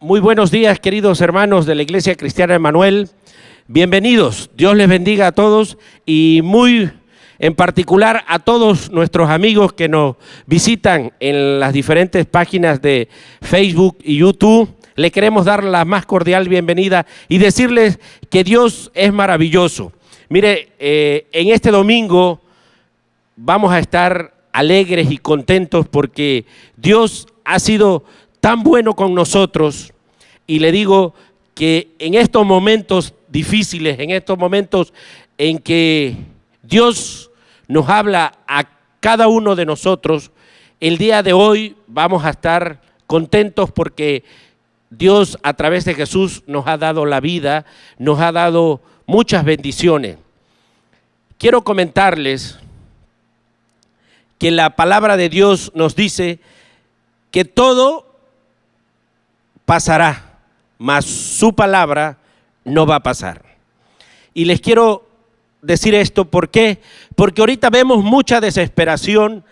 Muy buenos días, queridos hermanos de la Iglesia Cristiana Emmanuel. Bienvenidos. Dios les bendiga a todos y muy en particular a todos nuestros amigos que nos visitan en las diferentes páginas de Facebook y YouTube. Le queremos dar la más cordial bienvenida y decirles que Dios es maravilloso. Mire, en este domingo vamos a estar alegres y contentos porque Dios ha sido tan bueno con nosotros, y le digo que en estos momentos difíciles, en estos momentos en que Dios nos habla a cada uno de nosotros, el día de hoy vamos a estar contentos porque Dios a través de Jesús nos ha dado la vida, nos ha dado muchas bendiciones. Quiero comentarles que la palabra de Dios nos dice que todo pasará, mas su palabra no va a pasar. Y les quiero decir esto, ¿por qué? Porque ahorita vemos mucha desesperación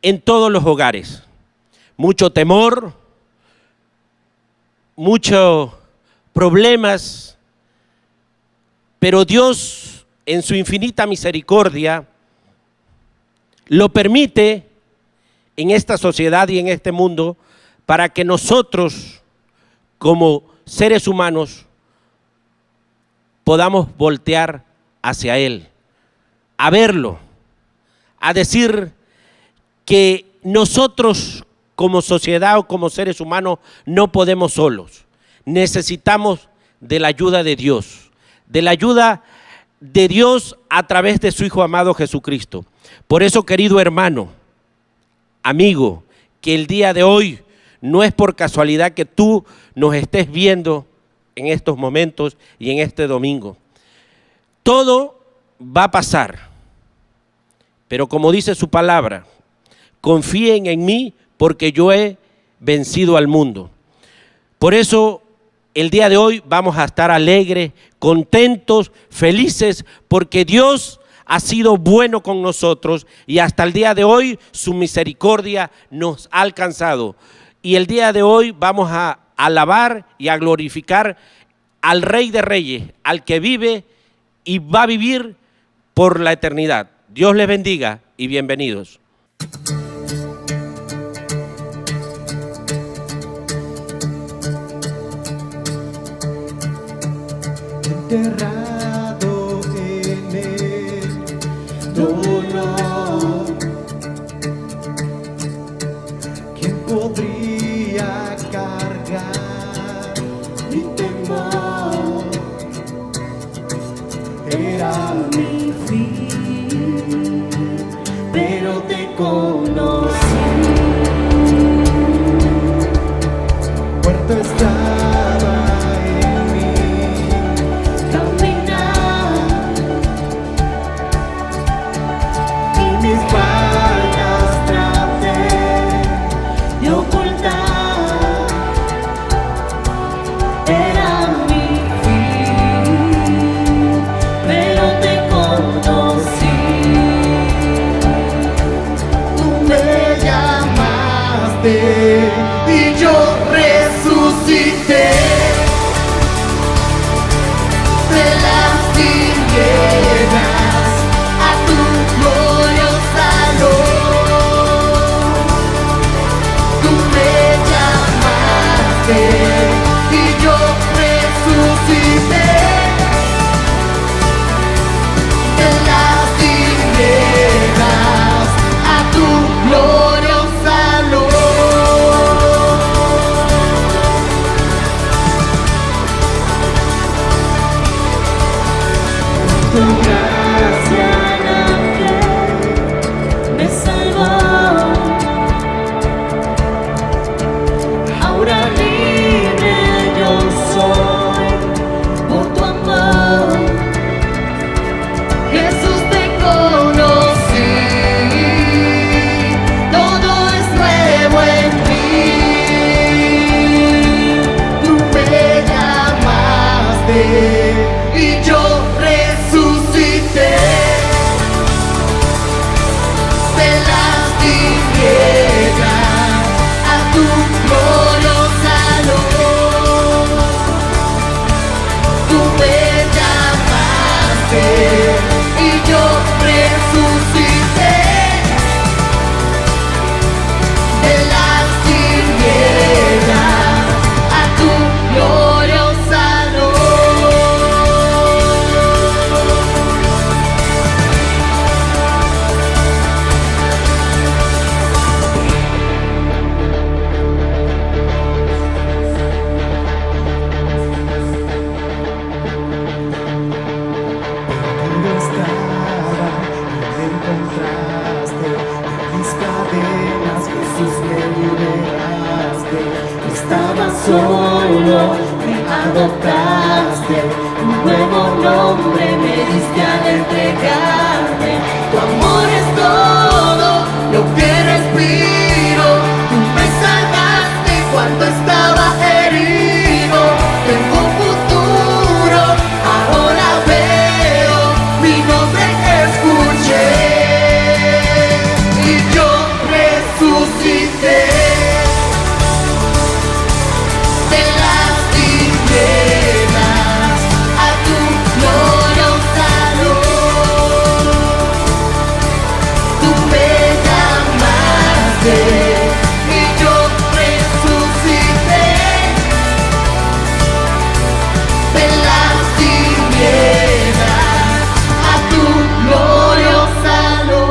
en todos los hogares, mucho temor, muchos problemas, pero Dios en su infinita misericordia lo permite en esta sociedad y en este mundo para que nosotros como seres humanos podamos voltear hacia Él, a verlo, a decir que nosotros como sociedad o como seres humanos no podemos solos. Necesitamos de la ayuda de Dios, a través de su Hijo amado Jesucristo. Por eso, querido hermano, amigo, que el día de hoy no es por casualidad que tú nos estés viendo en estos momentos y en este domingo. Todo va a pasar, pero como dice su palabra, confíen en mí porque yo he vencido al mundo. Por eso el día de hoy vamos a estar alegres, contentos, felices, porque Dios ha sido bueno con nosotros y hasta el día de hoy su misericordia nos ha alcanzado. Y el día de hoy vamos a alabar y a glorificar al Rey de Reyes, al que vive y va a vivir por la eternidad. Dios les bendiga y bienvenidos. Enterrado en el dolor, ¿quién podría cargar mi temor? Era mi fin, pero te conocí. Muerto estaba en mí caminar, y mis faltas traté de ocultar. Era mi fin, pero te conocí. Tú me llamaste y yo resucité de las tinieblas a tu gloriosa luz. Tú me llamaste y yo resucité de las tinieblas a tu gloriosa luz. Tu gracia la que me salvó, ahora libre yo soy por tu amor. Jesús, te conocí, todo es nuevo en mí. Tú me llamaste y yo resucité llamaste, un nuevo nombre me diste al entregarme. Tu amor es todo lo que respiro. Tú me salvaste cuando estaba herido. Tengo un futuro, ahora veo, mi nombre escuché y yo resucité de las tinieblas a tu gloriosa luz. Tú me llamaste y yo resucité de las tinieblas a tu gloriosa luz.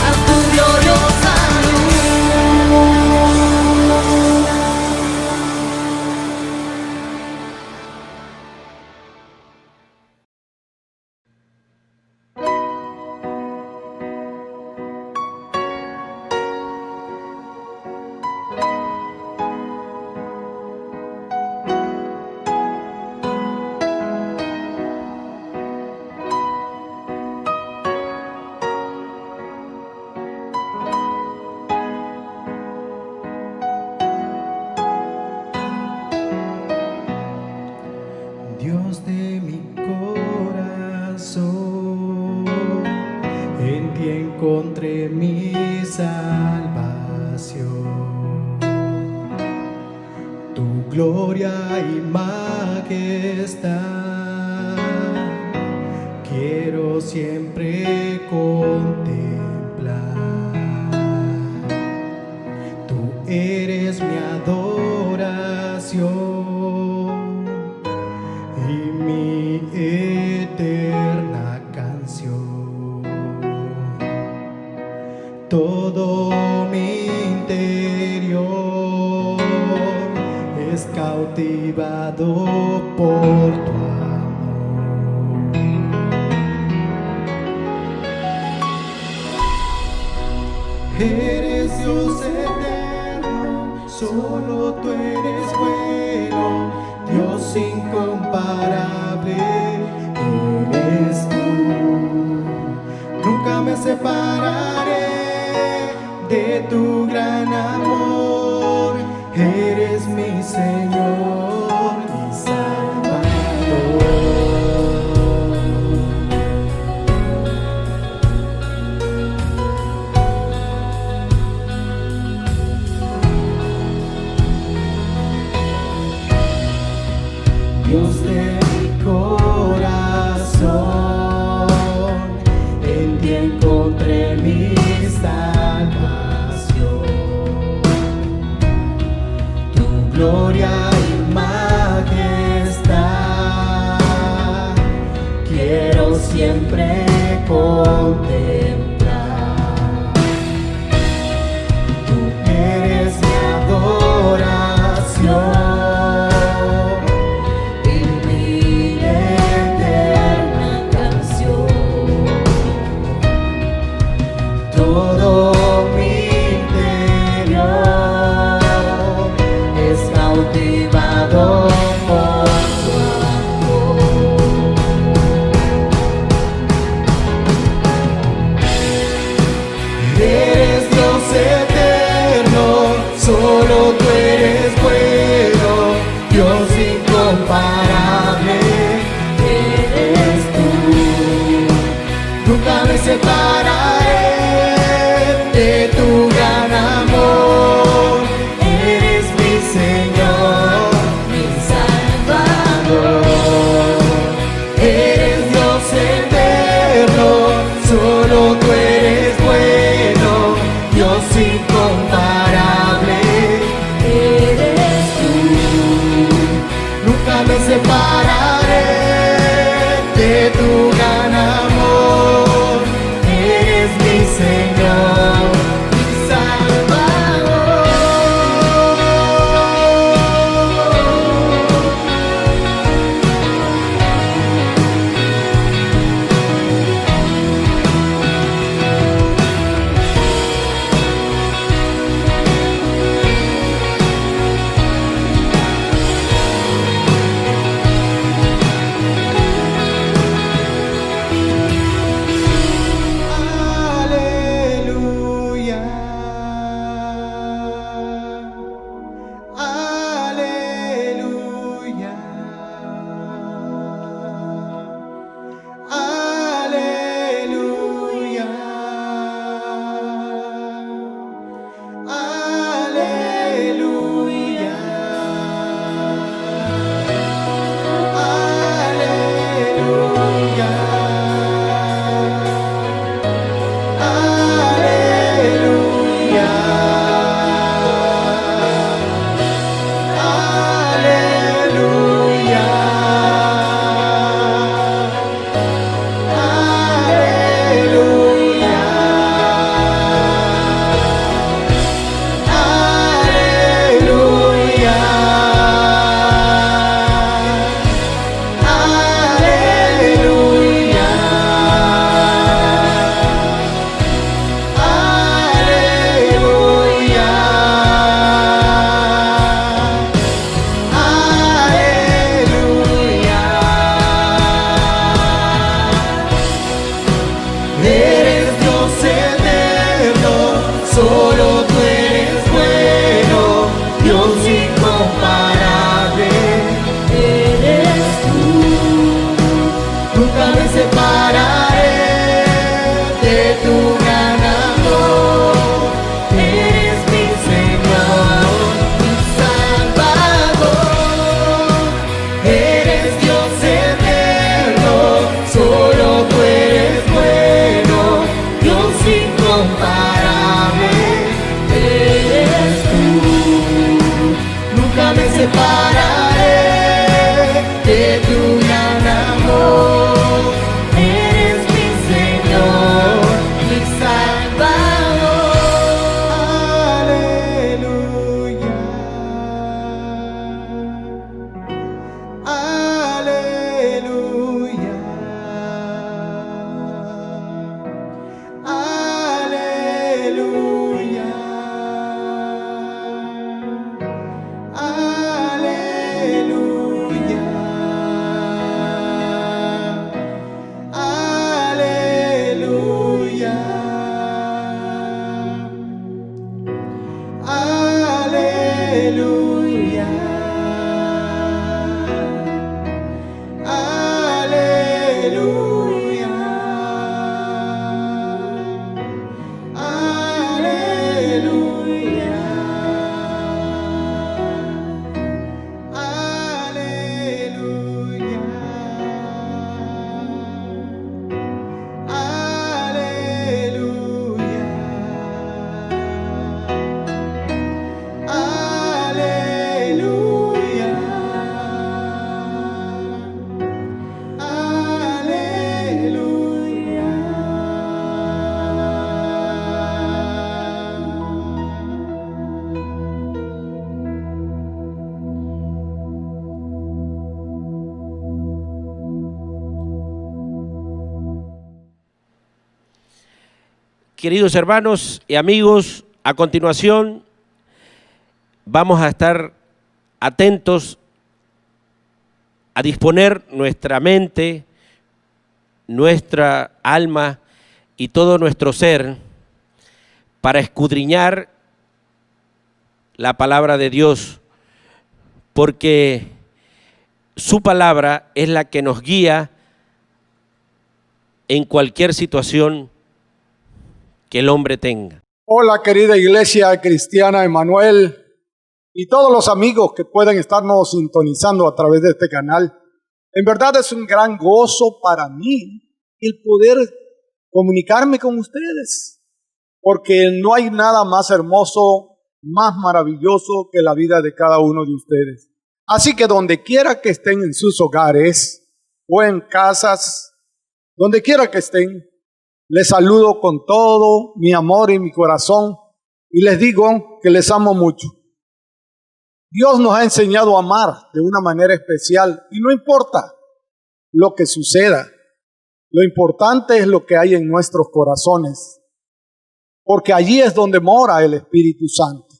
A tu gloriosa luz. Dios de mi corazón, en ti encontré mi salvación. Tu gloria y majestad quiero siempre contemplar. Tú eres mi adoración y mi eterna canción. Todo mi interior es cautivado por tu amor. Eres Dios eterno, solo tú eres bueno, Dios incomparable eres tú. Nunca me separaré de tu gran amor. Eres mi Señor, mi Salvador. Dios de mi corazón, en ti encontré mi salvación. Tu gloria y majestad quiero siempre contemplar. Tú eres mi adoración. Todo mi interior es cautivado por tu amor. Eres Dios eterno, solo tú eres bueno, Dios incomparable eres tú. Nunca me separaré de tu gran amor. Eres mi Señor, mi Salvador. Eres Dios eterno, solo tú eres bueno, Dios incomparable eres tú. Nunca me separaré de tu gran amor. Eres Eres Dios eterno, solo tú eres bueno, Dios incomparable. Eres tú. Nunca me separaré de tu gran amor. Eres mi Señor, mi Salvador. Eres Dios eterno, solo tú eres bueno, Dios incomparable. Eres tú. Nunca me separaré de tu gran amor. Eres mi Señor, mi Salvador. Aleluya. Aleluya. Aleluya. Aleluya. Aleluya. Aleluya. Aleluya. Aleluya. Queridos hermanos y amigos, a continuación vamos a estar atentos a disponer nuestra mente, nuestra alma y todo nuestro ser para escudriñar la palabra de Dios, porque su palabra es la que nos guía en cualquier situación que el hombre tenga. Hola, querida Iglesia Cristiana Emmanuel y todos los amigos que pueden estarnos sintonizando a través de este canal. En verdad es un gran gozo para mí el poder comunicarme con ustedes, porque no hay nada más hermoso, más maravilloso que la vida de cada uno de ustedes. Así que donde quiera que estén en sus hogares o en casas, donde quiera que estén, les saludo con todo mi amor y mi corazón y les digo que les amo mucho. Dios nos ha enseñado a amar de una manera especial y no importa lo que suceda, lo importante es lo que hay en nuestros corazones, porque allí es donde mora el Espíritu Santo.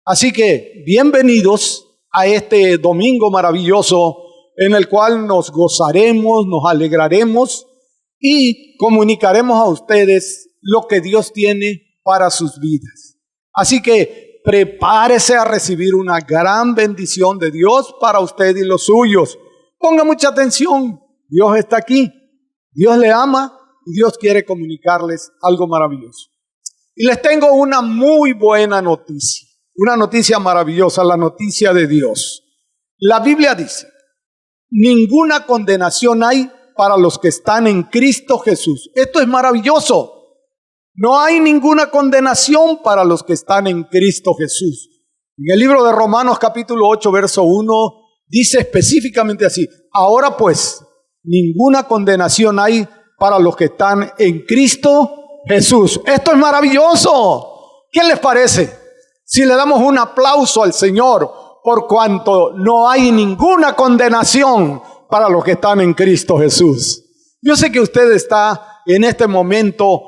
Así que bienvenidos a este domingo maravilloso en el cual nos gozaremos, nos alegraremos y comunicaremos a ustedes lo que Dios tiene para sus vidas. Así que prepárese a recibir una gran bendición de Dios para usted y los suyos. Ponga mucha atención, Dios está aquí, Dios le ama y Dios quiere comunicarles algo maravilloso. Y les tengo una muy buena noticia, una noticia maravillosa, la noticia de Dios. La Biblia dice, ninguna condenación hay para los que están en Cristo Jesús. Esto es maravilloso. No hay ninguna condenación para los que están en Cristo Jesús. En el libro de Romanos capítulo 8, verso 1, dice específicamente así: ahora pues, ninguna condenación hay para los que están en Cristo Jesús. Esto es maravilloso. ¿Qué les parece si le damos un aplauso al Señor por cuanto no hay ninguna condenación para los que están en Cristo Jesús? Yo sé que usted está en este momento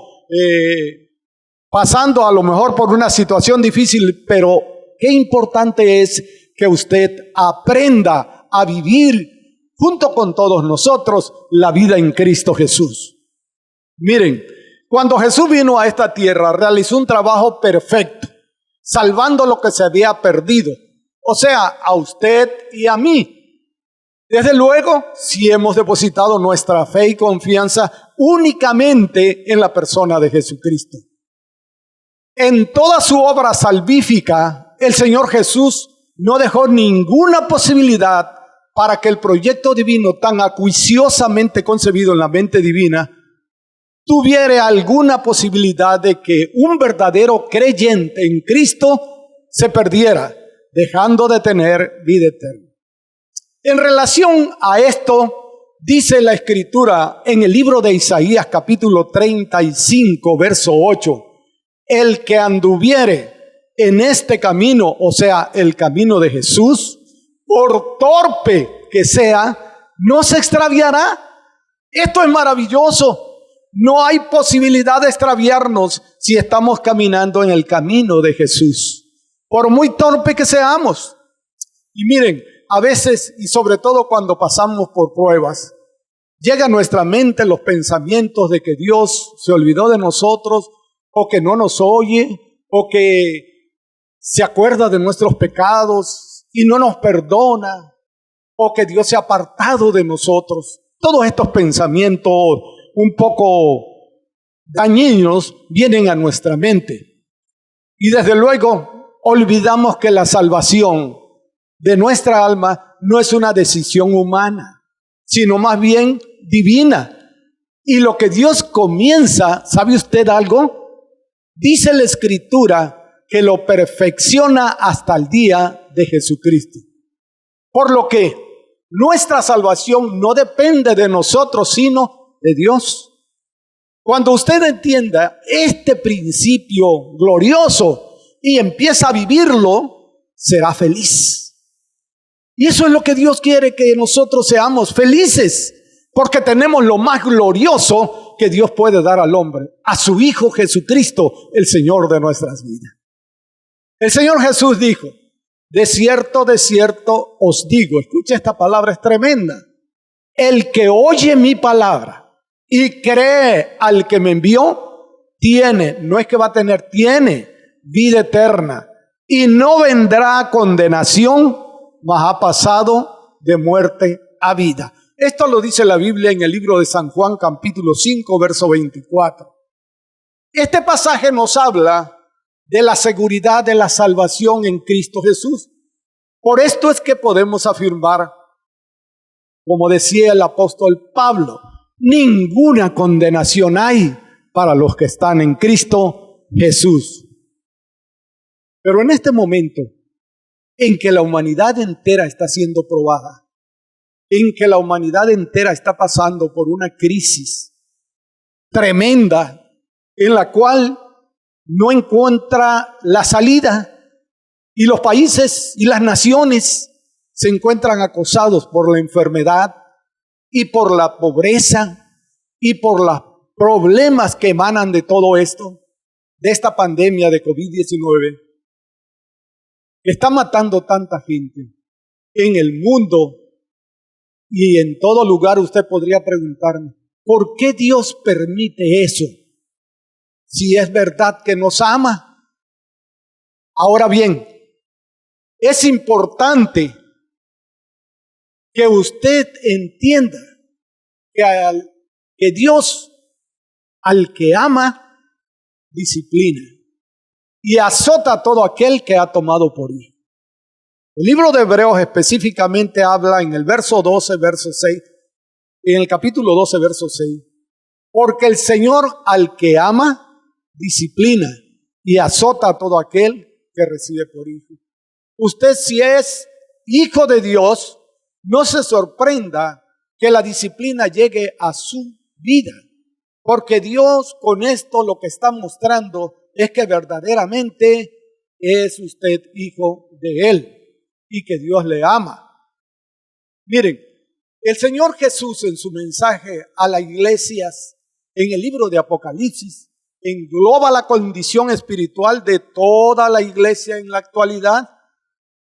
pasando a lo mejor por una situación difícil, pero qué importante es que usted aprenda a vivir junto con todos nosotros la vida en Cristo Jesús. Miren, cuando Jesús vino a esta tierra, realizó un trabajo perfecto, salvando lo que se había perdido, o sea, a usted y a mí. Desde luego, si hemos depositado nuestra fe y confianza únicamente en la persona de Jesucristo. En toda su obra salvífica, el Señor Jesús no dejó ninguna posibilidad para que el proyecto divino tan acuciosamente concebido en la mente divina tuviera alguna posibilidad de que un verdadero creyente en Cristo se perdiera, dejando de tener vida eterna. En relación a esto, dice la Escritura en el libro de Isaías capítulo 35, verso 8, el que anduviere en este camino, o sea, el camino de Jesús, por torpe que sea, no se extraviará. Esto es maravilloso. No hay posibilidad de extraviarnos si estamos caminando en el camino de Jesús, por muy torpe que seamos. Y miren, a veces, y sobre todo cuando pasamos por pruebas, llega a nuestra mente los pensamientos de que Dios se olvidó de nosotros, o que no nos oye, o que se acuerda de nuestros pecados y no nos perdona, o que Dios se ha apartado de nosotros. Todos estos pensamientos un poco dañinos vienen a nuestra mente. Y desde luego olvidamos que la salvación de nuestra alma no es una decisión humana, sino más bien divina. Y lo que Dios comienza, ¿sabe usted algo? Dice la Escritura que lo perfecciona hasta el día de Jesucristo. Por lo que nuestra salvación no depende de nosotros, sino de Dios. Cuando usted entienda este principio glorioso y empieza a vivirlo, será feliz. Y eso es lo que Dios quiere, que nosotros seamos felices, porque tenemos lo más glorioso que Dios puede dar al hombre, a su Hijo Jesucristo, el Señor de nuestras vidas. El Señor Jesús dijo, de cierto os digo, escucha, esta palabra es tremenda, el que oye mi palabra y cree al que me envió, tiene, no es que va a tener, tiene vida eterna y no vendrá a condenación, mas ha pasado de muerte a vida. Esto lo dice la Biblia en el libro de San Juan, capítulo 5, verso 24. Este pasaje nos habla de la seguridad de la salvación en Cristo Jesús. Por esto es que podemos afirmar, como decía el apóstol Pablo, ninguna condenación hay para los que están en Cristo Jesús. Pero en este momento en que la humanidad entera está siendo probada, en que la humanidad entera está pasando por una crisis tremenda en la cual no encuentra la salida, y los países y las naciones se encuentran acosados por la enfermedad y por la pobreza y por los problemas que emanan de todo esto, de esta pandemia de COVID-19, que está matando tanta gente en el mundo y en todo lugar. Usted podría preguntarme, ¿por qué Dios permite eso? Si es verdad que nos ama. Ahora bien, es importante que usted entienda que Dios al que ama disciplina y azota a todo aquel que ha tomado por hijo. El libro de Hebreos específicamente habla en el verso 12, verso 6, en el capítulo 12, verso 6, porque el Señor al que ama disciplina y azota a todo aquel que recibe por hijo. Usted, si es hijo de Dios, no se sorprenda que la disciplina llegue a su vida, porque Dios con esto lo que está mostrando es que verdaderamente es usted hijo de Él y que Dios le ama. Miren, el Señor Jesús en su mensaje a las iglesias en el libro de Apocalipsis engloba la condición espiritual de toda la iglesia en la actualidad.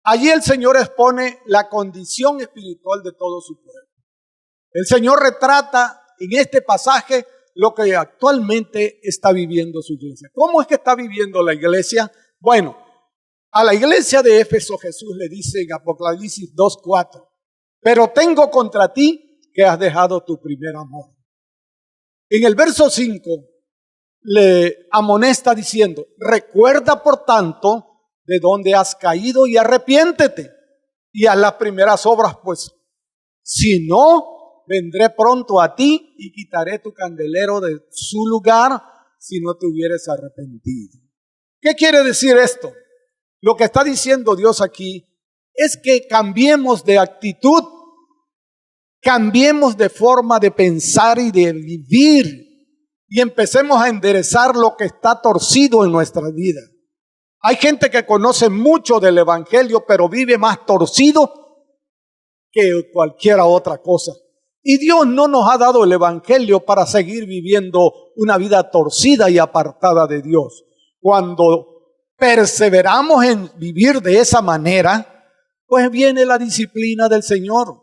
Allí el Señor expone la condición espiritual de todo su pueblo. El Señor retrata en este pasaje lo que actualmente está viviendo su iglesia. ¿Cómo es que está viviendo la iglesia? Bueno, a la iglesia de Éfeso Jesús le dice en Apocalipsis 2:4, pero tengo contra ti que has dejado tu primer amor. En el verso 5 le amonesta diciendo, recuerda por tanto de dónde has caído y arrepiéntete y haz las primeras obras, pues si no, vendré pronto a ti y quitaré tu candelero de su lugar si no te hubieres arrepentido. ¿Qué quiere decir esto? Lo que está diciendo Dios aquí es que cambiemos de actitud, cambiemos de forma de pensar y de vivir y empecemos a enderezar lo que está torcido en nuestra vida. Hay gente que conoce mucho del evangelio, pero vive más torcido que cualquier otra cosa. Y Dios no nos ha dado el evangelio para seguir viviendo una vida torcida y apartada de Dios. Cuando perseveramos en vivir de esa manera, pues viene la disciplina del Señor.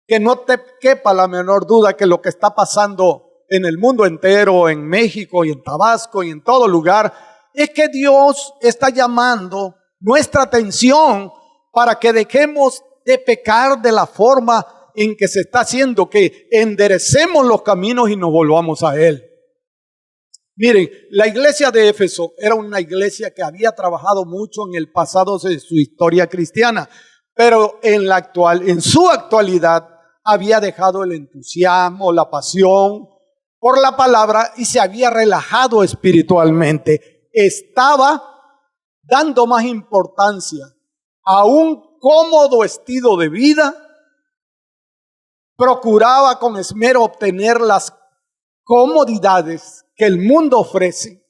Que no te quepa la menor duda que lo que está pasando en el mundo entero, en México y en Tabasco y en todo lugar, es que Dios está llamando nuestra atención para que dejemos de pecar de la forma en que se está haciendo, que enderecemos los caminos y nos volvamos a Él. Miren, la iglesia de Éfeso era una iglesia que había trabajado mucho en el pasado de su historia cristiana, pero en su actualidad había dejado el entusiasmo, la pasión por la palabra y se había relajado espiritualmente. Estaba dando más importancia a un cómodo estilo de vida, procuraba con esmero obtener las comodidades que el mundo ofrece,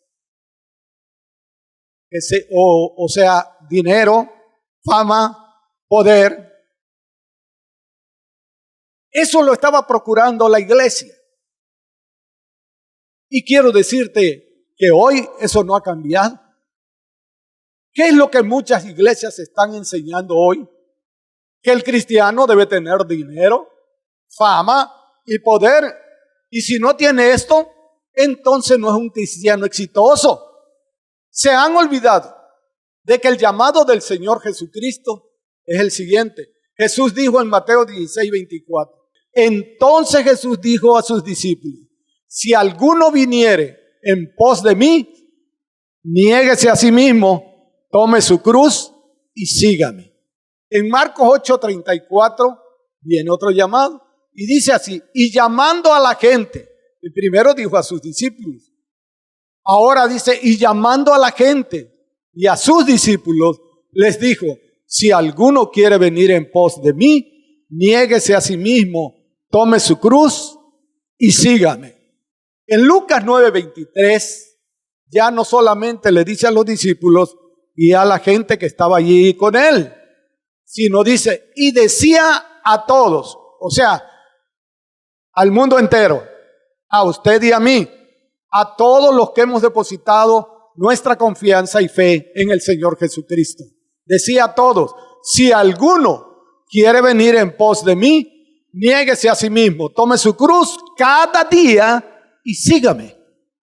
o sea, dinero, fama, poder. Eso lo estaba procurando la iglesia. Y quiero decirte que hoy eso no ha cambiado. ¿Qué es lo que muchas iglesias están enseñando hoy? Que el cristiano debe tener dinero, fama y poder. Y si no tiene esto, entonces no es un cristiano exitoso. Se han olvidado de que el llamado del Señor Jesucristo es el siguiente. Jesús dijo en Mateo 16:24. Entonces Jesús dijo a sus discípulos, si alguno viniere en pos de mí, niéguese a sí mismo, tome su cruz y sígame. En Marcos 8:34 viene otro llamado y dice así, y llamando a la gente, el primero dijo a sus discípulos, ahora dice, y llamando a la gente y a sus discípulos, les dijo, si alguno quiere venir en pos de mí, niéguese a sí mismo, tome su cruz y sígame. En Lucas 9:23, ya no solamente le dice a los discípulos y a la gente que estaba allí con él, sino dice, y decía a todos, o sea, al mundo entero, a usted y a mí, a todos los que hemos depositado nuestra confianza y fe en el Señor Jesucristo. Decía a todos, si alguno quiere venir en pos de mí, niéguese a sí mismo, tome su cruz cada día y sígame.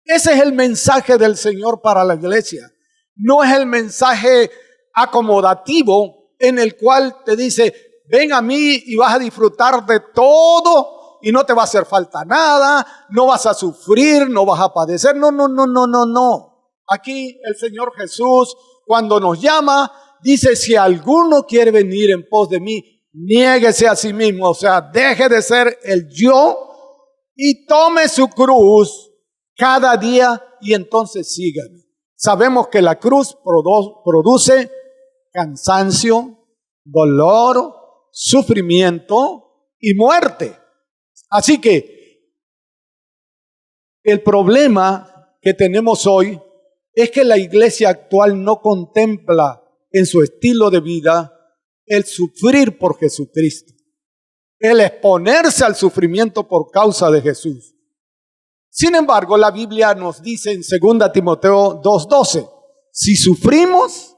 Ese es el mensaje del Señor para la iglesia. No es el mensaje acomodativo en el cual te dice, ven a mí y vas a disfrutar de todo y no te va a hacer falta nada, no vas a sufrir, no vas a padecer. No. Aquí el Señor Jesús, cuando nos llama, dice, si alguno quiere venir en pos de mí, niéguese a sí mismo, o sea, deje de ser el yo y tome su cruz cada día y entonces sígame. Sabemos que la cruz produce cansancio, dolor, sufrimiento y muerte. Así que el problema que tenemos hoy es que la iglesia actual no contempla en su estilo de vida el sufrir por Jesucristo, el exponerse al sufrimiento por causa de Jesús. Sin embargo, la Biblia nos dice en 2 Timoteo 2:12, si sufrimos,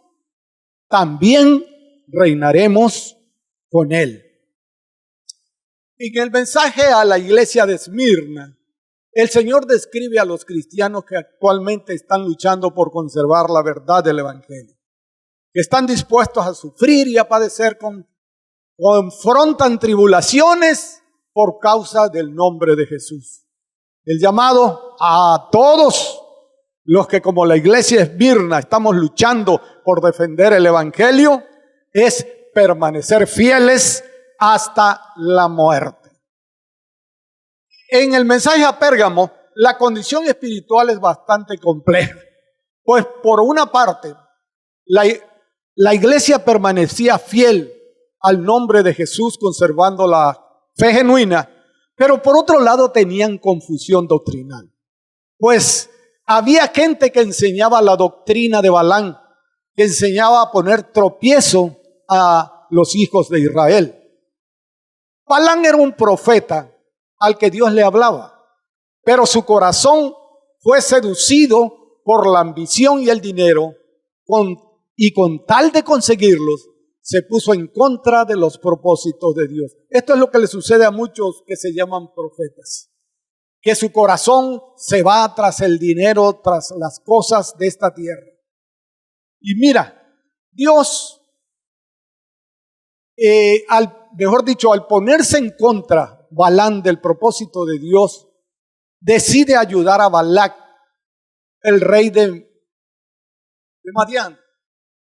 también reinaremos con Él. En el mensaje a la iglesia de Esmirna, El Señor describe a los cristianos que actualmente están luchando por conservar la verdad del Evangelio, que están dispuestos a sufrir y a padecer, confrontan tribulaciones por causa del nombre de Jesús. El llamado a todos los que, como la iglesia Esmirna, estamos luchando por defender el Evangelio, es permanecer fieles hasta la muerte. En el mensaje a Pérgamo, la condición espiritual es bastante compleja, pues por una parte, la iglesia permanecía fiel al nombre de Jesús, conservando la fe genuina, pero por otro lado tenían confusión doctrinal, pues había gente que enseñaba la doctrina de Balaam, que enseñaba a poner tropiezo a los hijos de Israel. Balaam era un profeta al que Dios le hablaba, pero su corazón fue seducido por la ambición y el dinero, y con tal de conseguirlos, se puso en contra de los propósitos de Dios. Esto es lo que le sucede a muchos que se llaman profetas, que su corazón se va tras el dinero, tras las cosas de esta tierra. Y mira, Dios, al ponerse en contra Balaam del propósito de Dios, decide ayudar a Balac, el rey de Madián,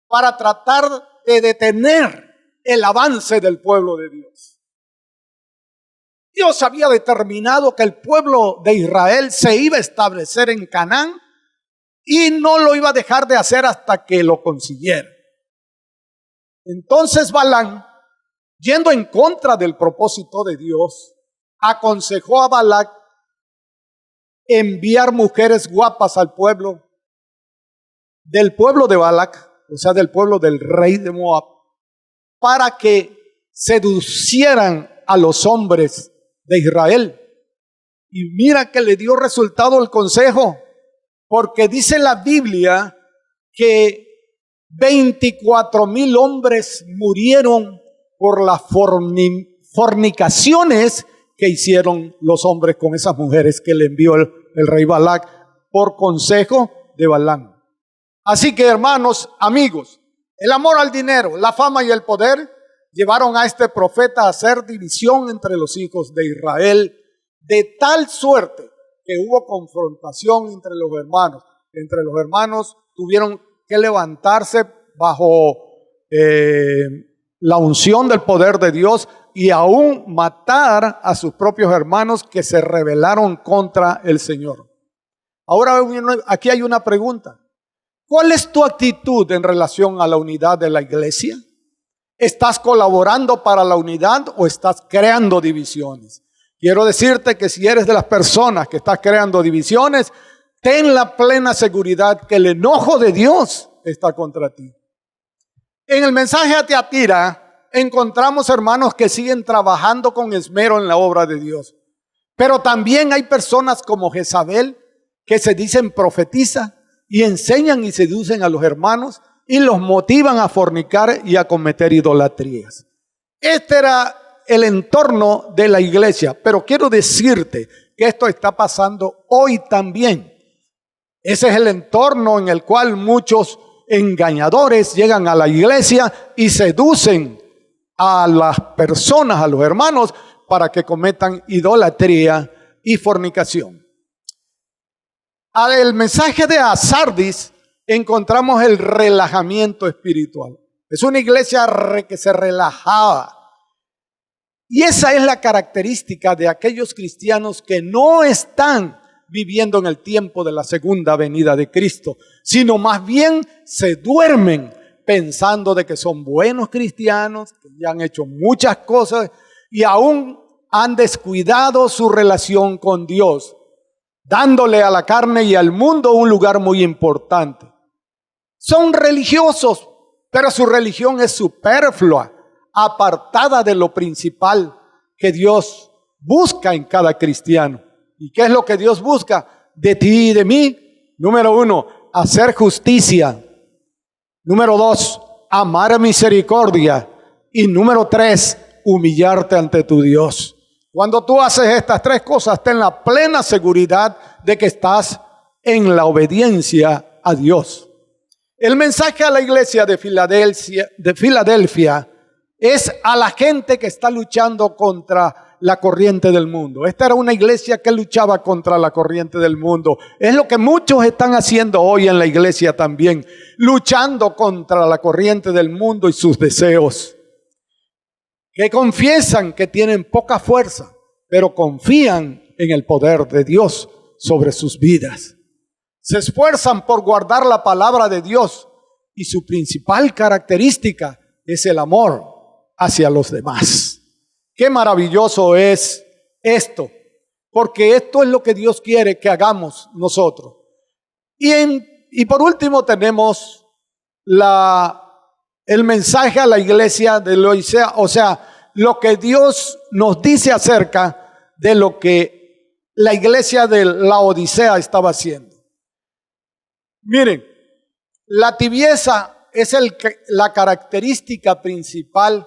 para tratar de detener el avance del pueblo de Dios. Dios había determinado que el pueblo de Israel se iba a establecer en Canaán y no lo iba a dejar de hacer hasta que lo consiguiera. Entonces Balaam, yendo en contra del propósito de Dios, aconsejó a Balac enviar mujeres guapas al pueblo, del pueblo de Balac, o sea, del pueblo del rey de Moab, para que seducieran a los hombres de Israel. Y mira que le dio resultado el consejo, porque dice la Biblia que 24,000 hombres murieron por las fornicaciones que hicieron los hombres con esas mujeres que le envió el rey Balac por consejo de Balaam. Así que, hermanos, amigos, el amor al dinero, la fama y el poder llevaron a este profeta a hacer división entre los hijos de Israel, de tal suerte que hubo confrontación entre los hermanos. Entre los hermanos tuvieron que levantarse bajo la unción del poder de Dios y aún matar a sus propios hermanos que se rebelaron contra el Señor. Ahora aquí hay una pregunta. ¿Cuál es tu actitud en relación a la unidad de la iglesia? ¿Estás colaborando para la unidad o estás creando divisiones? Quiero decirte que si eres de las personas que estás creando divisiones, ten la plena seguridad que el enojo de Dios está contra ti. En el mensaje a Tiatira encontramos hermanos que siguen trabajando con esmero en la obra de Dios. Pero también hay personas como Jezabel que se dicen profetizas y enseñan y seducen a los hermanos y los motivan a fornicar y a cometer idolatrías. Este era el entorno de la iglesia, pero quiero decirte que esto está pasando hoy también. Ese es el entorno en el cual muchos engañadores llegan a la iglesia y seducen a las personas, a los hermanos, para que cometan idolatría y fornicación. Al mensaje de Sardis encontramos el relajamiento espiritual. Es una iglesia que se relajaba. Y esa es la característica de aquellos cristianos que no están viviendo en el tiempo de la segunda venida de Cristo, sino más bien se duermen pensando de que son buenos cristianos, que ya han hecho muchas cosas y aún han descuidado su relación con Dios, dándole a la carne y al mundo un lugar muy importante. Son religiosos, pero su religión es superflua, apartada de lo principal que Dios busca en cada cristiano. ¿Y qué es lo que Dios busca de ti y de mí? Número 1, hacer justicia. Número 2, amar misericordia. Y número 3, humillarte ante tu Dios. Cuando tú haces estas tres cosas, ten la plena seguridad de que estás en la obediencia a Dios. El mensaje a la iglesia de Filadelfia es a la gente que está luchando contra la corriente del mundo. Esta era una iglesia que luchaba contra la corriente del mundo. Es lo que muchos están haciendo hoy en la iglesia también, luchando contra la corriente del mundo y sus deseos. Que confiesan que tienen poca fuerza, pero confían en el poder de Dios sobre sus vidas. Se esfuerzan por guardar la palabra de Dios y su principal característica es el amor hacia los demás. Qué maravilloso es esto, porque esto es lo que Dios quiere que hagamos nosotros. Y por último tenemos el mensaje a la iglesia de Laodicea, o sea, lo que Dios nos dice acerca de lo que la iglesia de Laodicea estaba haciendo. Miren, la tibieza es la característica principal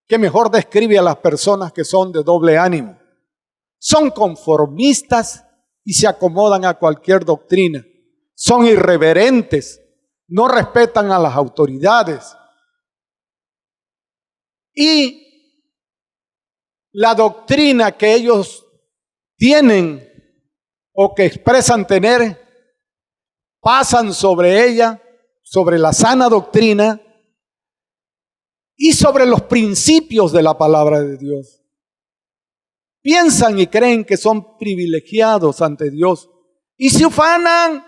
que mejor describe a las personas que son de doble ánimo. Son conformistas y se acomodan a cualquier doctrina. Son irreverentes, no respetan a las autoridades. Y la doctrina que ellos tienen o que expresan tener, pasan sobre ella, sobre la sana doctrina y sobre los principios de la palabra de Dios. Piensan y creen que son privilegiados ante Dios y se ufanan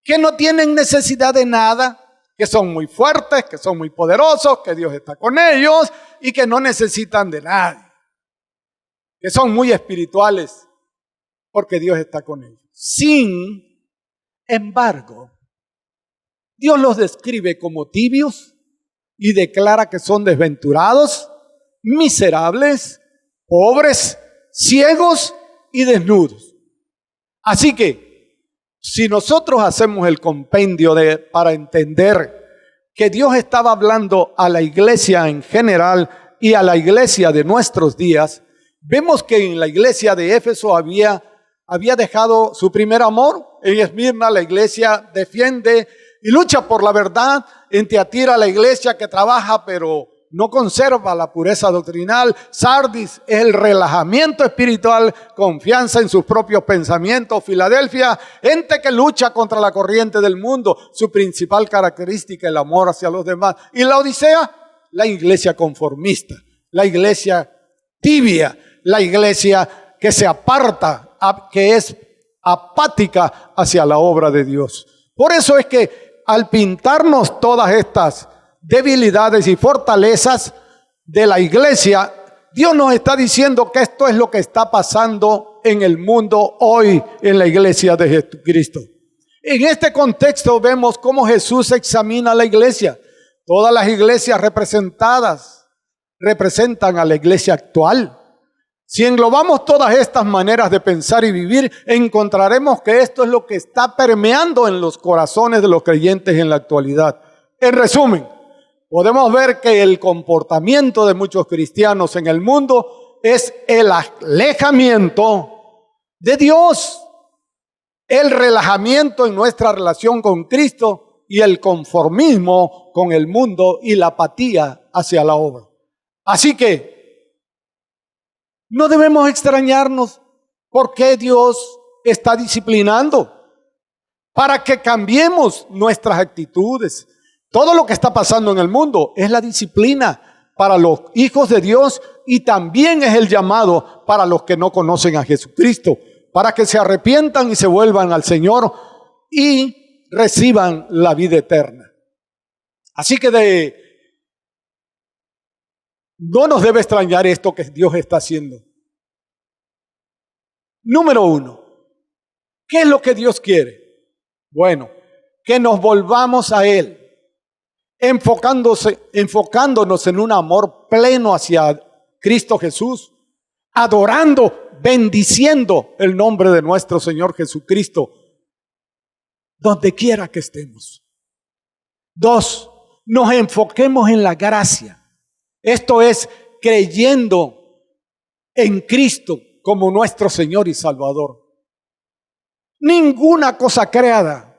que no tienen necesidad de nada, que son muy fuertes, que son muy poderosos, que Dios está con ellos y que no necesitan de nadie, que son muy espirituales porque Dios está con ellos. Sin embargo, Dios los describe como tibios y declara que son desventurados, miserables, pobres, ciegos y desnudos. Así que, si nosotros hacemos el compendio para entender que Dios estaba hablando a la iglesia en general y a la iglesia de nuestros días, vemos que en la iglesia de Éfeso había dejado su primer amor. En Esmirna la iglesia defiende y lucha por la verdad. En Tiatira la iglesia que trabaja pero no conserva la pureza doctrinal. Sardis es el relajamiento espiritual, confianza en sus propios pensamientos. Filadelfia, gente que lucha contra la corriente del mundo, su principal característica el amor hacia los demás. Y Laodicea, la iglesia conformista, la iglesia tibia, la iglesia que se aparta, que es apática hacia la obra de Dios. Por eso es que al pintarnos todas estas debilidades y fortalezas de la iglesia, Dios nos está diciendo que esto es lo que está pasando en el mundo hoy en la iglesia de Jesucristo. En este contexto vemos cómo Jesús examina a la iglesia. Todas las iglesias representadas representan a la iglesia actual. Si englobamos todas estas maneras de pensar y vivir, encontraremos que esto es lo que está permeando en los corazones de los creyentes en la actualidad. En resumen, podemos ver que el comportamiento de muchos cristianos en el mundo es el alejamiento de Dios, el relajamiento en nuestra relación con Cristo y el conformismo con el mundo y la apatía hacia la obra. Así que no debemos extrañarnos por qué Dios está disciplinando, para que cambiemos nuestras actitudes. Todo lo que está pasando en el mundo es la disciplina para los hijos de Dios y también es el llamado para los que no conocen a Jesucristo, para que se arrepientan y se vuelvan al Señor y reciban la vida eterna. Así que no nos debe extrañar esto que Dios está haciendo. Número 1, ¿qué es lo que Dios quiere? Bueno, que nos volvamos a Él, enfocándonos en un amor pleno hacia Cristo Jesús, adorando, bendiciendo el nombre de nuestro Señor Jesucristo, donde quiera que estemos. 2, nos enfoquemos en la gracia. Esto es creyendo en Cristo como nuestro Señor y Salvador. Ninguna cosa creada,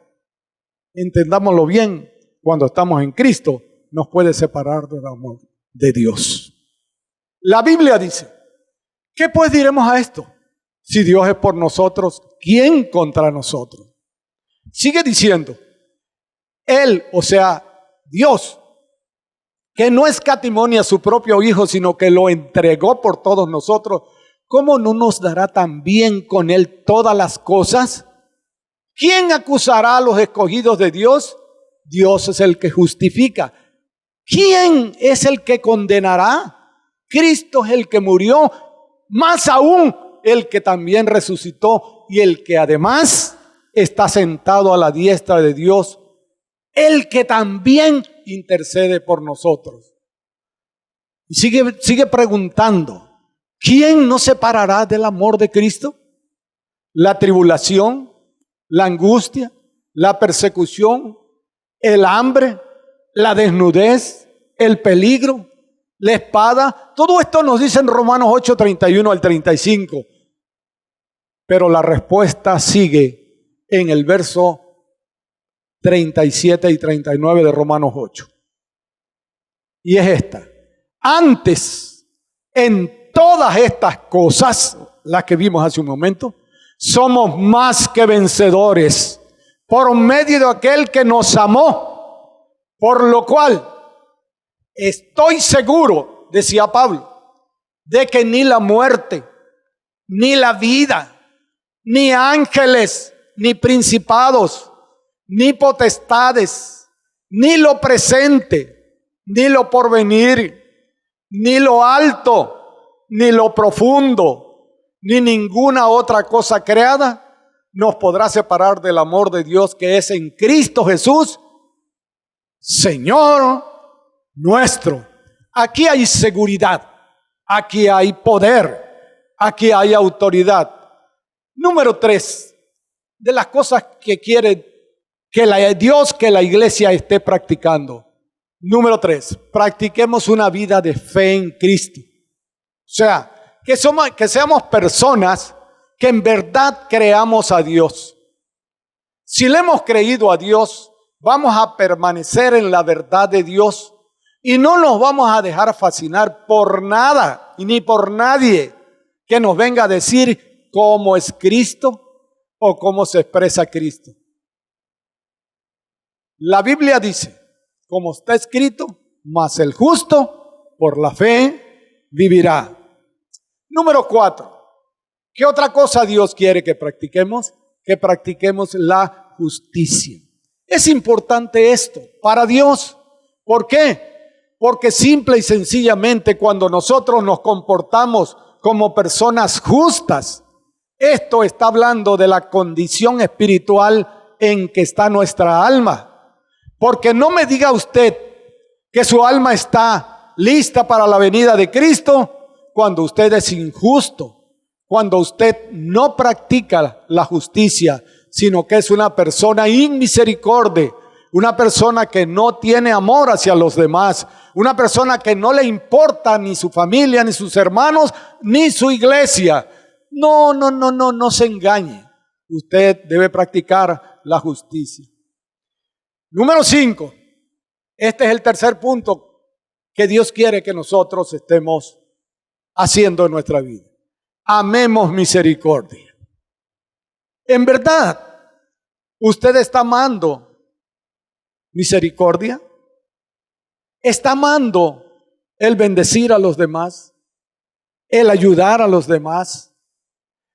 entendámoslo bien, cuando estamos en Cristo, nos puede separar del amor de Dios. La Biblia dice, ¿qué pues diremos a esto? Si Dios es por nosotros, ¿quién contra nosotros? Sigue diciendo, Él, o sea, Dios, que no escatimó a su propio Hijo, sino que lo entregó por todos nosotros, ¿cómo no nos dará también con Él todas las cosas? ¿Quién acusará a los escogidos de Dios? Dios es el que justifica. ¿Quién es el que condenará? Cristo es el que murió, más aún el que también resucitó y el que además está sentado a la diestra de Dios, el que también intercede por nosotros. Y sigue preguntando, ¿quién nos separará del amor de Cristo? La tribulación, la angustia, la persecución, el hambre, la desnudez, el peligro, la espada. Todo esto nos dice en Romanos 8, 31 al 35. Pero la respuesta sigue en el verso 37 y 39 de Romanos 8. Y es esta. Antes, en todas estas cosas, las que vimos hace un momento, somos más que vencedores por medio de aquel que nos amó, por lo cual estoy seguro, decía Pablo, de que ni la muerte, ni la vida, ni ángeles, ni principados, ni potestades, ni lo presente, ni lo porvenir, ni lo alto, ni lo profundo, ni ninguna otra cosa creada nos podrá separar del amor de Dios que es en Cristo Jesús, Señor nuestro. Aquí hay seguridad, aquí hay poder, aquí hay autoridad. Número 3, de las cosas que quiere que la iglesia esté practicando. Número 3, practiquemos una vida de fe en Cristo. O sea, que seamos personas que en verdad creamos a Dios. Si le hemos creído a Dios, vamos a permanecer en la verdad de Dios y no nos vamos a dejar fascinar por nada y ni por nadie que nos venga a decir cómo es Cristo o cómo se expresa Cristo. La Biblia dice, como está escrito, mas el justo por la fe vivirá. Número 4. ¿Qué otra cosa Dios quiere que practiquemos? Que practiquemos la justicia. Es importante esto para Dios. ¿Por qué? Porque simple y sencillamente cuando nosotros nos comportamos como personas justas, esto está hablando de la condición espiritual en que está nuestra alma. Porque no me diga usted que su alma está lista para la venida de Cristo cuando usted es injusto, cuando usted no practica la justicia, sino que es una persona inmisericordia, una persona que no tiene amor hacia los demás, una persona que no le importa ni su familia, ni sus hermanos, ni su iglesia. No se engañe. Usted debe practicar la justicia. Número 5. Este es el tercer punto que Dios quiere que nosotros estemos haciendo en nuestra vida. Amemos misericordia. En verdad, ¿usted está amando misericordia? ¿Está amando el bendecir a los demás? ¿El ayudar a los demás?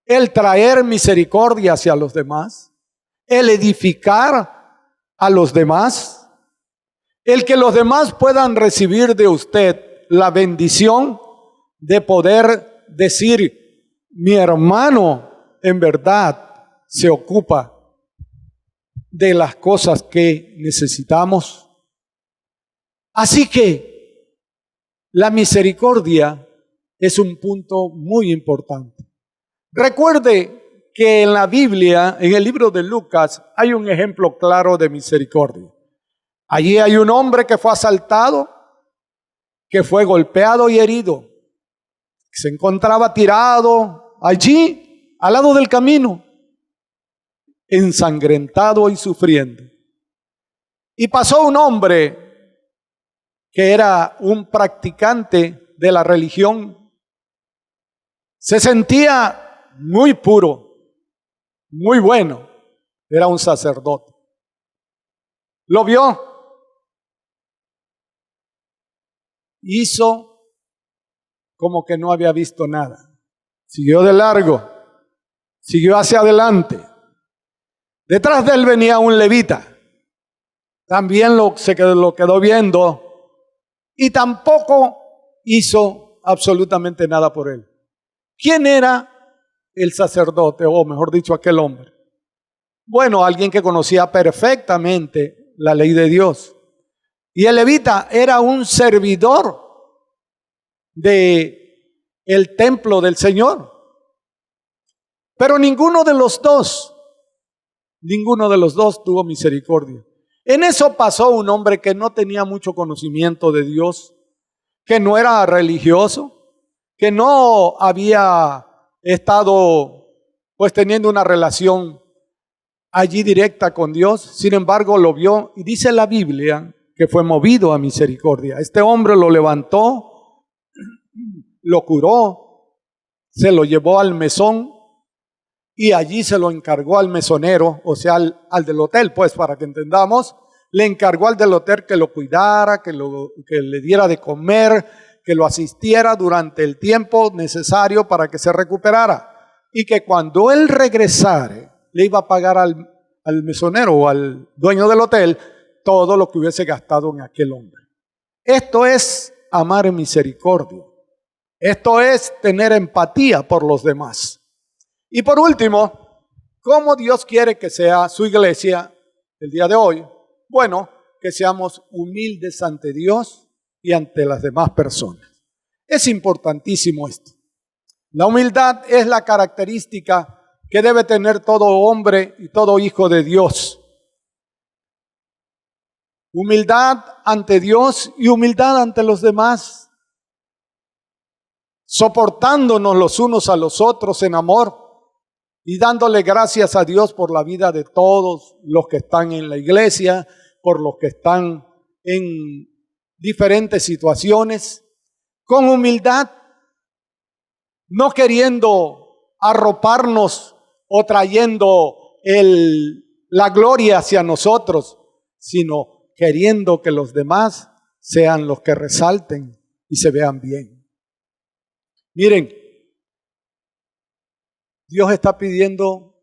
¿El traer misericordia hacia los demás? ¿El edificar a los demás? ¿El que los demás puedan recibir de usted la bendición de poder decir, mi hermano en verdad se ocupa de las cosas que necesitamos? Así que la misericordia es un punto muy importante. Recuerde que en la Biblia, en el libro de Lucas, hay un ejemplo claro de misericordia. Allí hay un hombre que fue asaltado, que fue golpeado y herido. Se encontraba tirado allí, al lado del camino, ensangrentado y sufriendo. Y pasó un hombre que era un practicante de la religión. Se sentía muy puro, muy bueno. Era un sacerdote. Lo vio. Hizo como que no había visto nada. Siguió de largo. Siguió hacia adelante. Detrás de él venía un levita. También lo quedó viendo y tampoco hizo absolutamente nada por él. ¿Quién era el sacerdote, o mejor dicho, aquel hombre? Bueno, alguien que conocía perfectamente la ley de Dios. Y el levita era un servidor de el templo del Señor. Pero ninguno de los dos tuvo misericordia. En eso pasó un hombre que no tenía mucho conocimiento de Dios, que no era religioso, que no había estado pues teniendo una relación allí directa con Dios. Sin embargo, lo vio y dice la Biblia que fue movido a misericordia. Este hombre lo levantó, lo curó, se lo llevó al mesón y allí se lo encargó al mesonero, o sea, al del hotel, pues para que entendamos. Le encargó al del hotel que lo cuidara, que le diera de comer, que lo asistiera durante el tiempo necesario para que se recuperara. Y que cuando él regresara, le iba a pagar al mesonero o al dueño del hotel todo lo que hubiese gastado en aquel hombre. Esto es amar en misericordia. Esto es tener empatía por los demás. Y por último, ¿cómo Dios quiere que sea su iglesia el día de hoy? Bueno, que seamos humildes ante Dios y ante las demás personas. Es importantísimo esto. La humildad es la característica que debe tener todo hombre y todo hijo de Dios. Humildad ante Dios y humildad ante los demás. Soportándonos los unos a los otros en amor y dándole gracias a Dios por la vida de todos los que están en la iglesia, por los que están en diferentes situaciones, con humildad, no queriendo arroparnos o trayendo la gloria hacia nosotros, sino queriendo que los demás sean los que resalten y se vean bien. Miren, Dios está pidiendo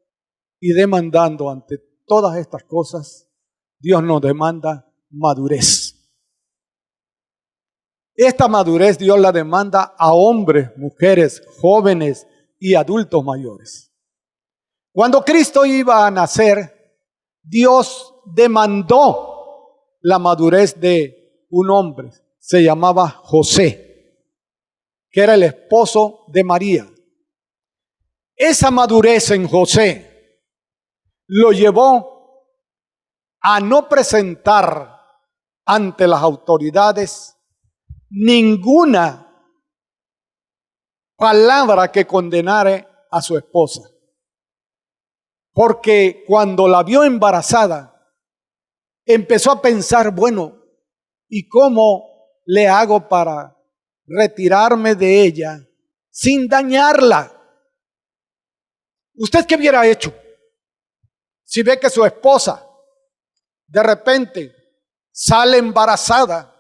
y demandando ante todas estas cosas, Dios nos demanda madurez. Esta madurez Dios la demanda a hombres, mujeres, jóvenes y adultos mayores. Cuando Cristo iba a nacer, Dios demandó la madurez de un hombre. Se llamaba José, que era el esposo de María. Esa madurez en José lo llevó a no presentar ante las autoridades ninguna palabra que condenare a su esposa. Porque cuando la vio embarazada, empezó a pensar, bueno, ¿y cómo le hago para retirarme de ella sin dañarla? ¿Usted qué hubiera hecho si ve que su esposa de repente sale embarazada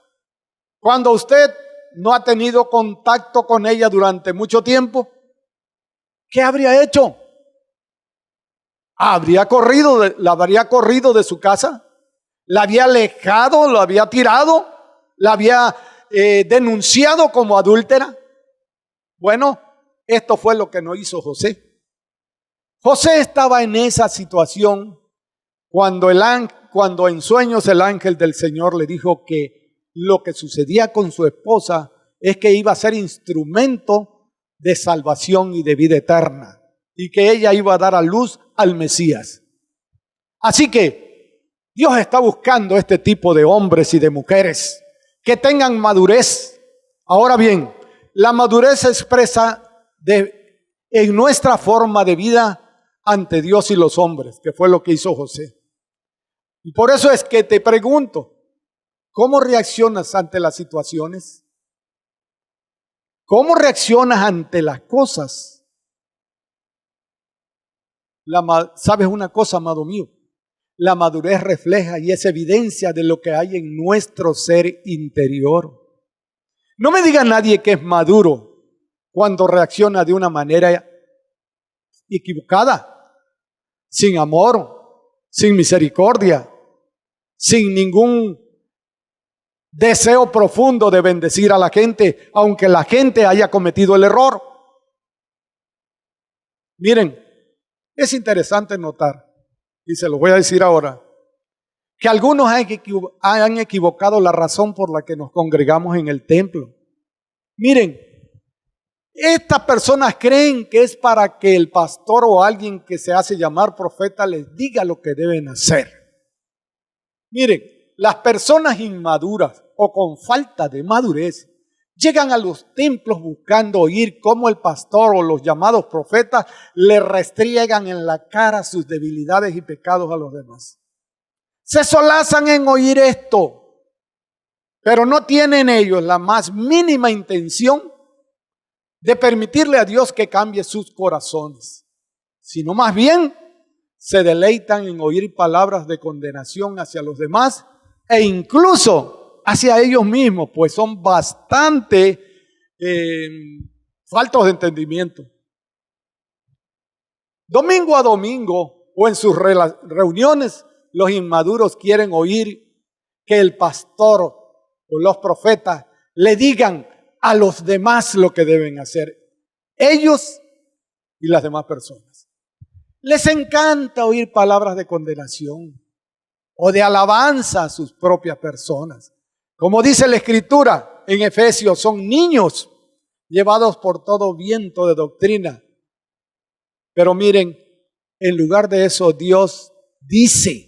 cuando usted no ha tenido contacto con ella durante mucho tiempo? ¿Qué habría hecho? ¿La habría corrido de su casa? ¿La había alejado? ¿La había tirado? ¿La había denunciado como adúltera? Bueno, esto fue lo que no hizo José. José estaba en esa situación cuando en sueños el ángel del Señor le dijo que lo que sucedía con su esposa es que iba a ser instrumento de salvación y de vida eterna, y que ella iba a dar a luz al Mesías. Así que Dios está buscando este tipo de hombres y de mujeres que tengan madurez. Ahora bien, la madurez se expresa en nuestra forma de vida ante Dios y los hombres, que fue lo que hizo José. Y por eso es que te pregunto, ¿cómo reaccionas ante las situaciones? ¿Cómo reaccionas ante las cosas? ¿Sabes una cosa, amado mío? La madurez refleja y es evidencia de lo que hay en nuestro ser interior. No me diga nadie que es maduro cuando reacciona de una manera equivocada, sin amor, sin misericordia, sin ningún deseo profundo de bendecir a la gente, aunque la gente haya cometido el error. Miren, es interesante notar, y se lo voy a decir ahora, que algunos han equivocado la razón por la que nos congregamos en el templo. Miren, estas personas creen que es para que el pastor o alguien que se hace llamar profeta les diga lo que deben hacer. Miren, las personas inmaduras o con falta de madurez llegan a los templos buscando oír cómo el pastor o los llamados profetas le restriegan en la cara sus debilidades y pecados a los demás. Se solazan en oír esto, pero no tienen ellos la más mínima intención de permitirle a Dios que cambie sus corazones, sino más bien se deleitan en oír palabras de condenación hacia los demás e incluso hacia ellos mismos, pues son bastante faltos de entendimiento. Domingo a domingo o en sus reuniones, los inmaduros quieren oír que el pastor o los profetas le digan a los demás lo que deben hacer, ellos y las demás personas. Les encanta oír palabras de condenación o de alabanza a sus propias personas. Como dice la Escritura en Efesios, son niños llevados por todo viento de doctrina. Pero miren, en lugar de eso, Dios dice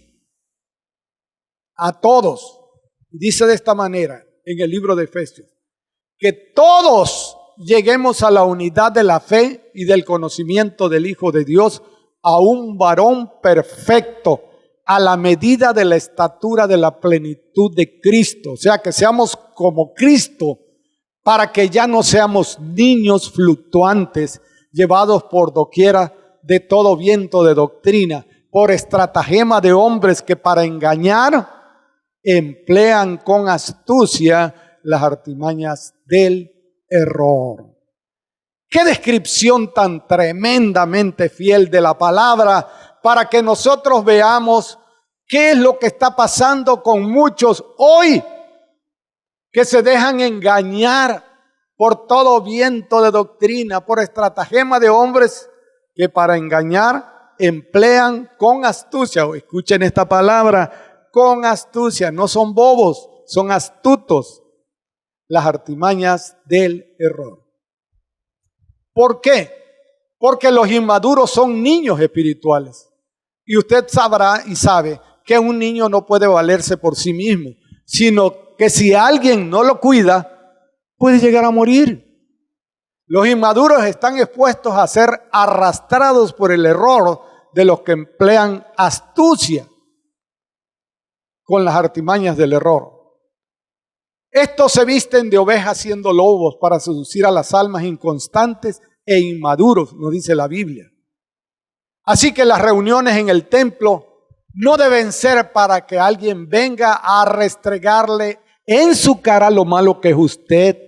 a todos, dice de esta manera en el libro de Efesios, que todos lleguemos a la unidad de la fe y del conocimiento del Hijo de Dios, a un varón perfecto, a la medida de la estatura de la plenitud de Cristo. O sea, que seamos como Cristo, para que ya no seamos niños fluctuantes, llevados por doquiera de todo viento de doctrina, por estratagema de hombres que para engañar emplean con astucia las artimañas del error. Qué descripción tan tremendamente fiel de la palabra para que nosotros veamos qué es lo que está pasando con muchos hoy que se dejan engañar por todo viento de doctrina, por estratagema de hombres que para engañar emplean con astucia. Escuchen esta palabra, con astucia. No son bobos, son astutos, las artimañas del error. ¿Por qué? Porque los inmaduros son niños espirituales. Y usted sabrá y sabe que un niño no puede valerse por sí mismo, sino que si alguien no lo cuida, puede llegar a morir. Los inmaduros están expuestos a ser arrastrados por el error de los que emplean astucia con las artimañas del error. Estos se visten de ovejas siendo lobos para seducir a las almas inconstantes e inmaduros, nos dice la Biblia. Así que las reuniones en el templo no deben ser para que alguien venga a restregarle en su cara lo malo que es usted,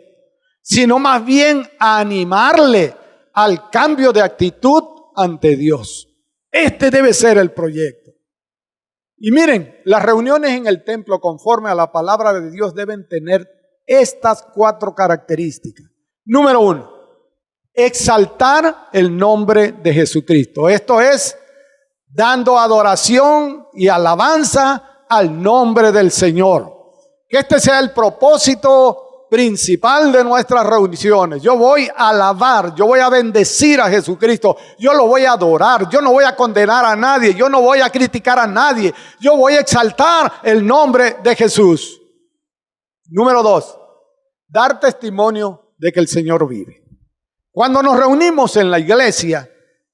sino más bien a animarle al cambio de actitud ante Dios. Este debe ser el proyecto. Y miren, las reuniones en el templo conforme a la palabra de Dios deben tener estas 4 características. Número 1, exaltar el nombre de Jesucristo. Esto es, dando adoración y alabanza al nombre del Señor. Que este sea el propósito principal de nuestras reuniones. Yo voy a alabar, yo voy a bendecir a Jesucristo, yo lo voy a adorar, yo no voy a condenar a nadie, yo no voy a criticar a nadie, yo voy a exaltar el nombre de Jesús. Número 2, dar testimonio de que el Señor vive. Cuando nos reunimos en la iglesia,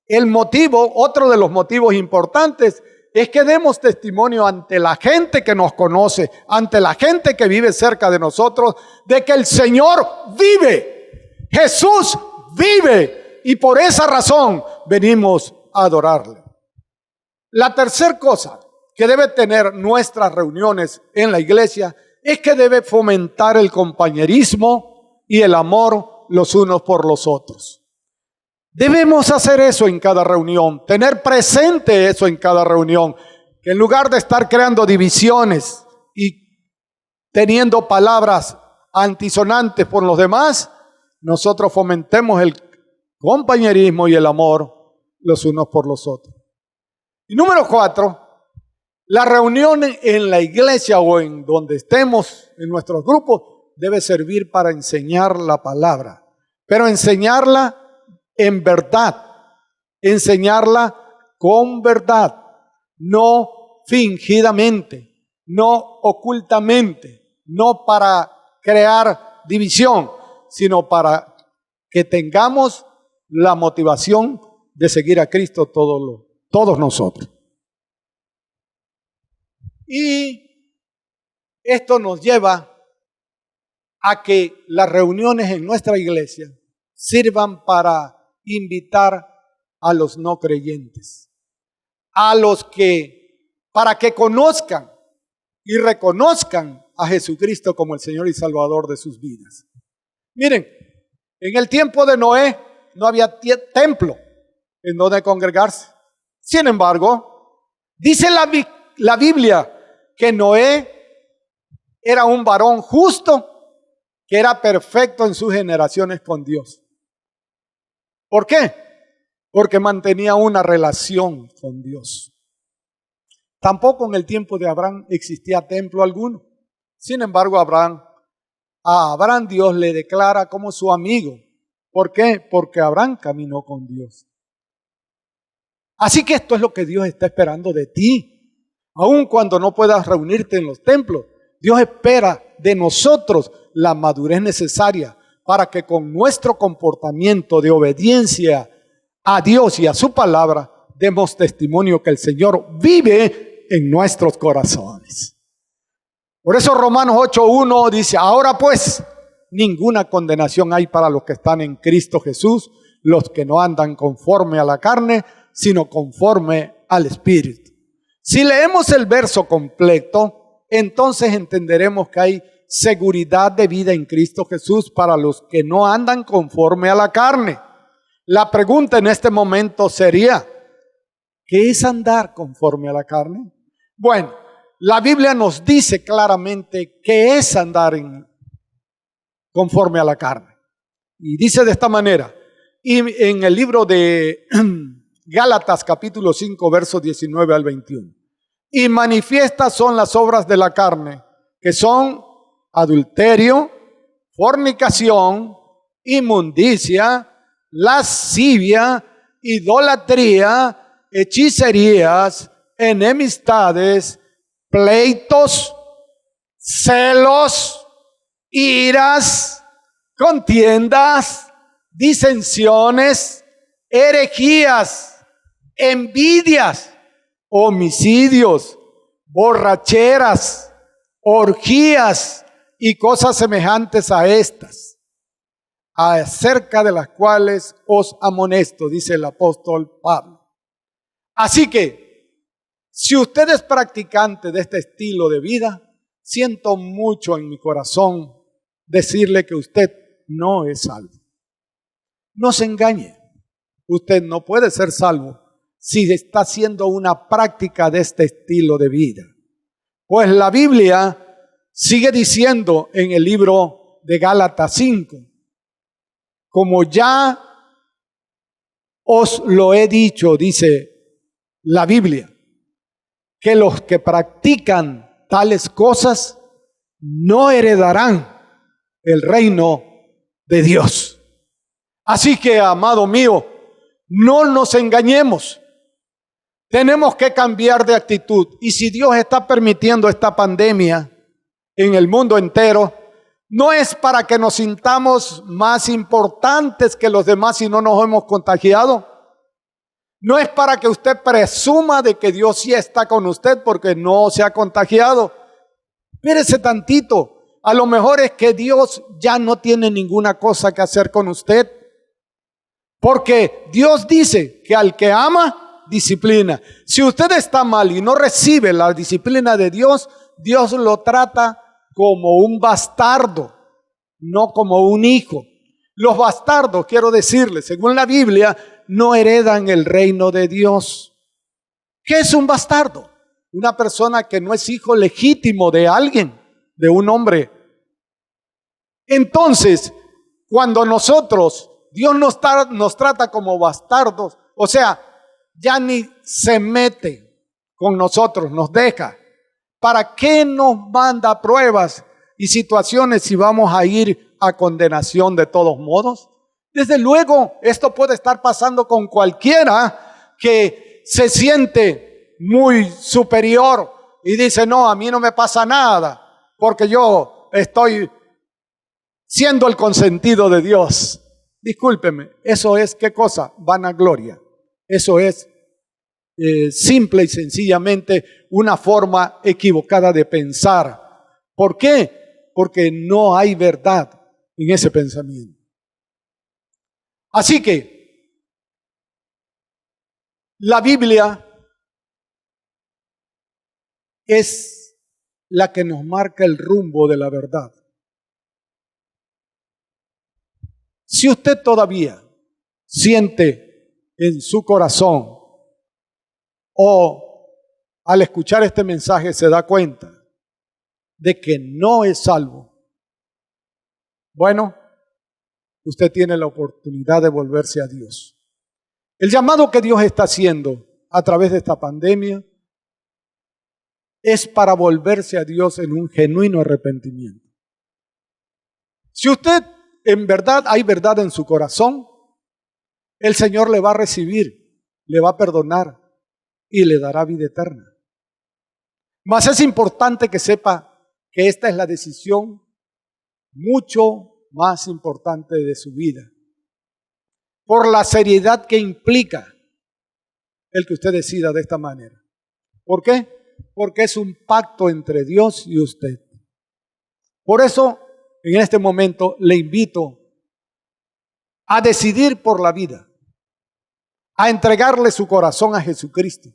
el motivo, otro de los motivos importantes, es que demos testimonio ante la gente que nos conoce, ante la gente que vive cerca de nosotros, de que el Señor vive. Jesús vive. Y por esa razón venimos a adorarle. La tercera cosa que debe tener nuestras reuniones en la iglesia es que debe fomentar el compañerismo y el amor los unos por los otros. Debemos hacer eso en cada reunión, tener presente eso en cada reunión, que en lugar de estar creando divisiones y teniendo palabras antisonantes por los demás, nosotros fomentemos el compañerismo y el amor los unos por los otros. Y número 4, la reunión en la iglesia o en donde estemos, en nuestros grupos, debe servir para enseñar la palabra, pero enseñarla en verdad, enseñarla con verdad, no fingidamente, no ocultamente, no para crear división, sino para que tengamos la motivación de seguir a Cristo todos nosotros. Y esto nos lleva a que las reuniones en nuestra iglesia sirvan para invitar a los no creyentes, para que conozcan y reconozcan a Jesucristo como el Señor y Salvador de sus vidas. Miren, en el tiempo de Noé no había templo en donde congregarse. Sin embargo, dice la Biblia que Noé era un varón justo, que era perfecto en sus generaciones con Dios. ¿Por qué? Porque mantenía una relación con Dios. Tampoco en el tiempo de Abraham existía templo alguno. Sin embargo, a Abraham Dios le declara como su amigo. ¿Por qué? Porque Abraham caminó con Dios. Así que esto es lo que Dios está esperando de ti. Aun cuando no puedas reunirte en los templos, Dios espera de nosotros la madurez necesaria para que con nuestro comportamiento de obediencia a Dios y a su palabra demos testimonio que el Señor vive en nuestros corazones. Por eso Romanos 8:1 dice: ahora pues, ninguna condenación hay para los que están en Cristo Jesús, los que no andan conforme a la carne, sino conforme al Espíritu. Si leemos el verso completo, entonces entenderemos que hay seguridad de vida en Cristo Jesús para los que no andan conforme a la carne. La pregunta en este momento sería: ¿qué es andar conforme a la carne? Bueno, la Biblia nos dice claramente qué es andar conforme a la carne. Y dice de esta manera, y en el libro de Gálatas capítulo 5, versos 19 al 21. Y manifiestas son las obras de la carne, que son adulterio, fornicación, inmundicia, lascivia, idolatría, hechicerías, enemistades, pleitos, celos, iras, contiendas, disensiones, herejías, envidias, homicidios, borracheras, orgías y cosas semejantes a estas, acerca de las cuales os amonesto, dice el apóstol Pablo. Así que, si usted es practicante de este estilo de vida, siento mucho en mi corazón decirle que usted no es salvo. No se engañe, usted no puede ser salvo si está haciendo una práctica de este estilo de vida. Pues la Biblia sigue diciendo en el libro de Gálatas 5, como ya os lo he dicho, dice la Biblia, que los que practican tales cosas no heredarán el reino de Dios. Así que, amado mío, no nos engañemos. Tenemos que cambiar de actitud. Y si Dios está permitiendo esta pandemia en el mundo entero, No es para que nos sintamos más importantes que los demás si no nos hemos contagiado. No es para que usted presuma de que Dios sí está con usted porque no se ha contagiado. Espérese tantito. A lo mejor es que Dios ya no tiene ninguna cosa que hacer con usted. Porque Dios dice que al que ama, disciplina. Si usted está mal y no recibe la disciplina de Dios, Dios lo trata como un bastardo, no como un hijo. Los bastardos, quiero decirles, según la Biblia, no heredan el reino de Dios. ¿Qué es un bastardo? Una persona que no es hijo legítimo de alguien, de un hombre. Entonces, cuando Dios nos trata como bastardos, o sea, ya ni se mete con nosotros, nos deja. ¿Para qué nos manda pruebas y situaciones si vamos a ir a condenación de todos modos? Desde luego, esto puede estar pasando con cualquiera que se siente muy superior y dice, no, a mí no me pasa nada, porque yo estoy siendo el consentido de Dios. Discúlpeme, eso es, ¿qué cosa? Vanagloria. Eso es simple y sencillamente una forma equivocada de pensar. ¿Por qué? Porque no hay verdad en ese pensamiento. Así que la Biblia es la que nos marca el rumbo de la verdad. Si usted todavía siente en su corazón o al escuchar este mensaje se da cuenta de que no es salvo, bueno, usted tiene la oportunidad de volverse a Dios. El llamado que Dios está haciendo a través de esta pandemia es para volverse a Dios en un genuino arrepentimiento. Si usted en verdad hay verdad en su corazón, el Señor le va a recibir, le va a perdonar y le dará vida eterna. Mas es importante que sepa que esta es la decisión mucho más importante de su vida, por la seriedad que implica el que usted decida de esta manera. ¿Por qué? Porque es un pacto entre Dios y usted. Por eso, en este momento, le invito a decidir por la vida, a entregarle su corazón a Jesucristo,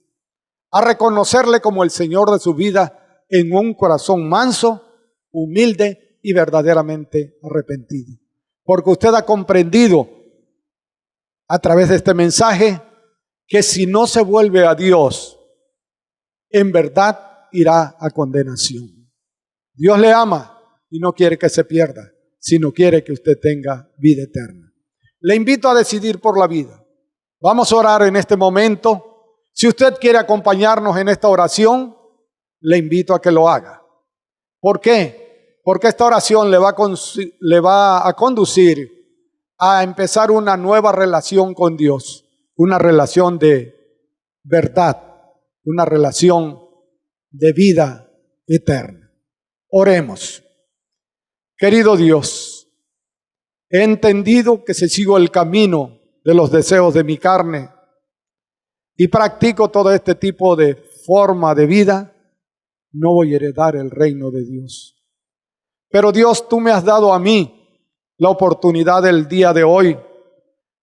a reconocerle como el Señor de su vida en un corazón manso, humilde y verdaderamente arrepentido. Porque usted ha comprendido a través de este mensaje que si no se vuelve a Dios, en verdad irá a condenación. Dios le ama y no quiere que se pierda, sino quiere que usted tenga vida eterna. Le invito a decidir por la vida. Vamos a orar en este momento. Si usted quiere acompañarnos en esta oración, le invito a que lo haga. ¿Por qué? Porque esta oración le va a conducir a empezar una nueva relación con Dios, una relación de verdad, una relación de vida eterna. Oremos. Querido Dios, he entendido que si sigo el camino de los deseos de mi carne y practico todo este tipo de forma de vida, no voy a heredar el reino de Dios. Pero Dios, tú me has dado a mí la oportunidad del día de hoy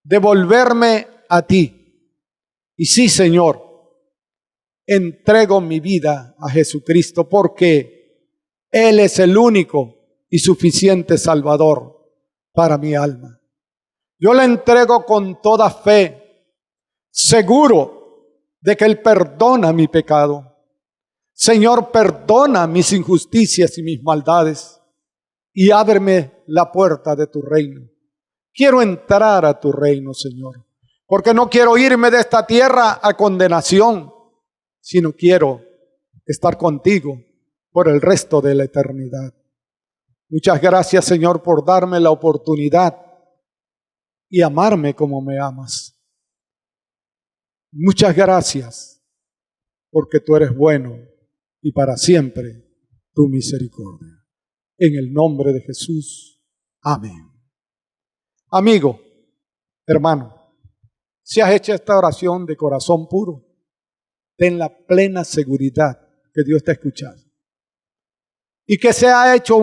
de volverme a ti. Y sí, Señor, entrego mi vida a Jesucristo porque Él es el único y suficiente Salvador para mi alma. Yo le entrego con toda fe, seguro de que Él perdona mi pecado. Señor, perdona mis injusticias y mis maldades y ábreme la puerta de tu reino. Quiero entrar a tu reino, Señor, porque no quiero irme de esta tierra a condenación, sino quiero estar contigo por el resto de la eternidad. Muchas gracias, Señor, por darme la oportunidad y amarme como me amas. Muchas gracias, porque tú eres bueno y para siempre tu misericordia. en el nombre de Jesús. Amén. Amigo, hermano, si has hecho esta oración de corazón puro, ten la plena seguridad que Dios te ha escuchado. Y que se ha hecho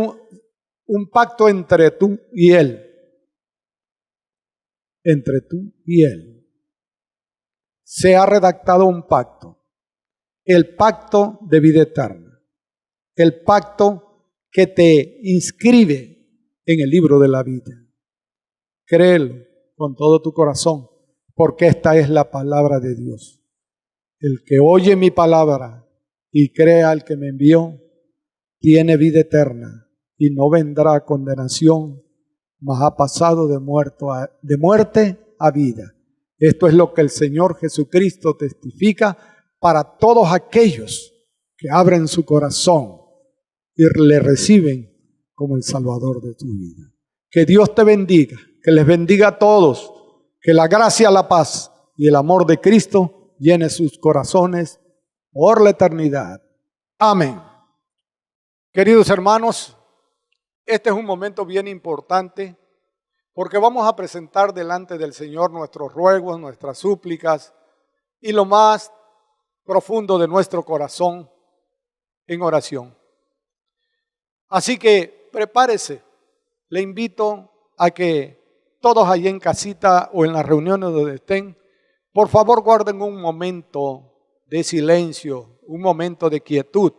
un pacto entre tú y Él. Entre tú y Él. Se ha redactado un pacto. El pacto de vida eterna. El pacto que te inscribe en el libro de la vida. Créelo con todo tu corazón, porque esta es la palabra de Dios. El que oye mi palabra y crea al que me envió, tiene vida eterna y no vendrá a condenación, mas ha pasado de muerte a vida. Esto es lo que el Señor Jesucristo testifica para todos aquellos que abren su corazón y le reciben como el Salvador de tu vida. Que Dios te bendiga, que les bendiga a todos, que la gracia, la paz y el amor de Cristo llene sus corazones por la eternidad. Amén. Queridos hermanos, este es un momento bien importante porque vamos a presentar delante del Señor nuestros ruegos, nuestras súplicas y lo más profundo de nuestro corazón en oración. Así que prepárese. Le invito a que todos allí en casita o en las reuniones donde estén, por favor guarden un momento de silencio, un momento de quietud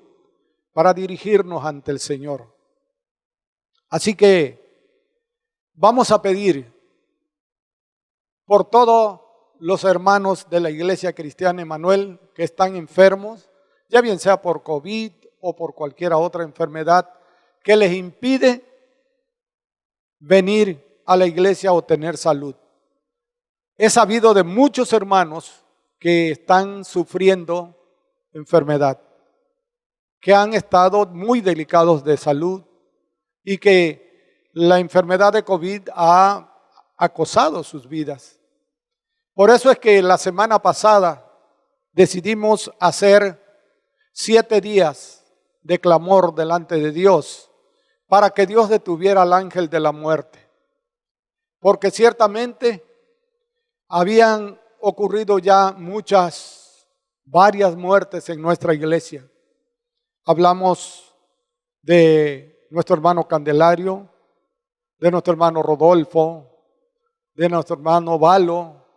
para dirigirnos ante el Señor. Así que vamos a pedir por todos los hermanos de la Iglesia Cristiana Emanuel que están enfermos, ya bien sea por COVID o por cualquier otra enfermedad que les impide venir a la iglesia o tener salud. He sabido de muchos hermanos que están sufriendo enfermedad, que han estado muy delicados de salud y que la enfermedad de COVID ha acosado sus vidas. Por eso es que la semana pasada decidimos hacer 7 días de clamor delante de Dios para que Dios detuviera al ángel de la muerte. Porque ciertamente habían ocurrido ya varias muertes en nuestra iglesia. Hablamos de nuestro hermano Candelario, de nuestro hermano Rodolfo, de nuestro hermano Valo,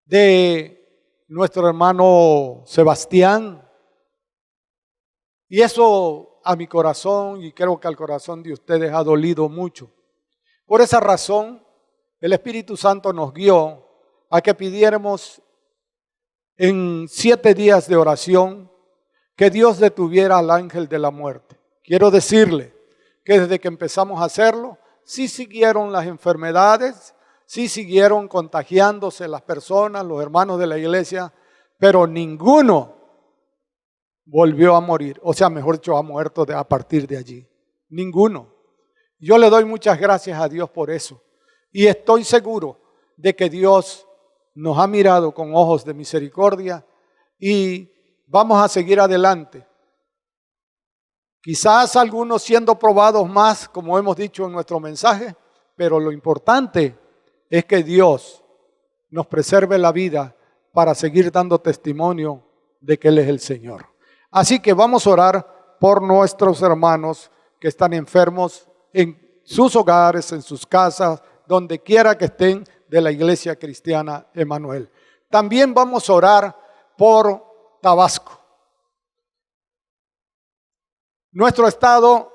de nuestro hermano Sebastián. Y eso a mi corazón y creo que al corazón de ustedes ha dolido mucho. Por esa razón, el Espíritu Santo nos guió a que pidiéramos en 7 días de oración que Dios detuviera al ángel de la muerte. Quiero decirle que desde que empezamos a hacerlo, sí siguieron las enfermedades, sí siguieron contagiándose las personas, los hermanos de la iglesia, pero ninguno volvió a morir. O sea, mejor dicho, ha muerto a partir de allí. Ninguno. Yo le doy muchas gracias a Dios por eso. Y estoy seguro de que Dios nos ha mirado con ojos de misericordia y vamos a seguir adelante. Quizás algunos siendo probados más, como hemos dicho en nuestro mensaje, pero lo importante es que Dios nos preserve la vida para seguir dando testimonio de que Él es el Señor. Así que vamos a orar por nuestros hermanos que están enfermos en sus hogares, en sus casas, donde quiera que estén de la Iglesia Cristiana Emanuel. También vamos a orar por Tabasco. Nuestro estado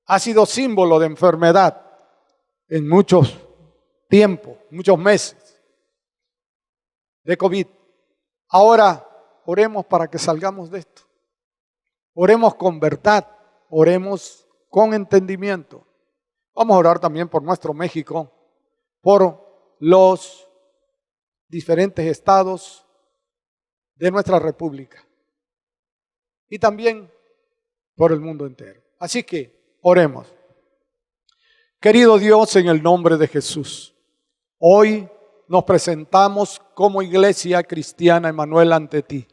ha sido símbolo de enfermedad en muchos tiempos, muchos meses de COVID. Ahora oremos para que salgamos de esto. Oremos con verdad, oremos con entendimiento. Vamos a orar también por nuestro México, por los diferentes estados de nuestra república y también por el mundo entero. Así que oremos. Querido Dios, en el nombre de Jesús, hoy nos presentamos como Iglesia Cristiana Emanuel ante ti.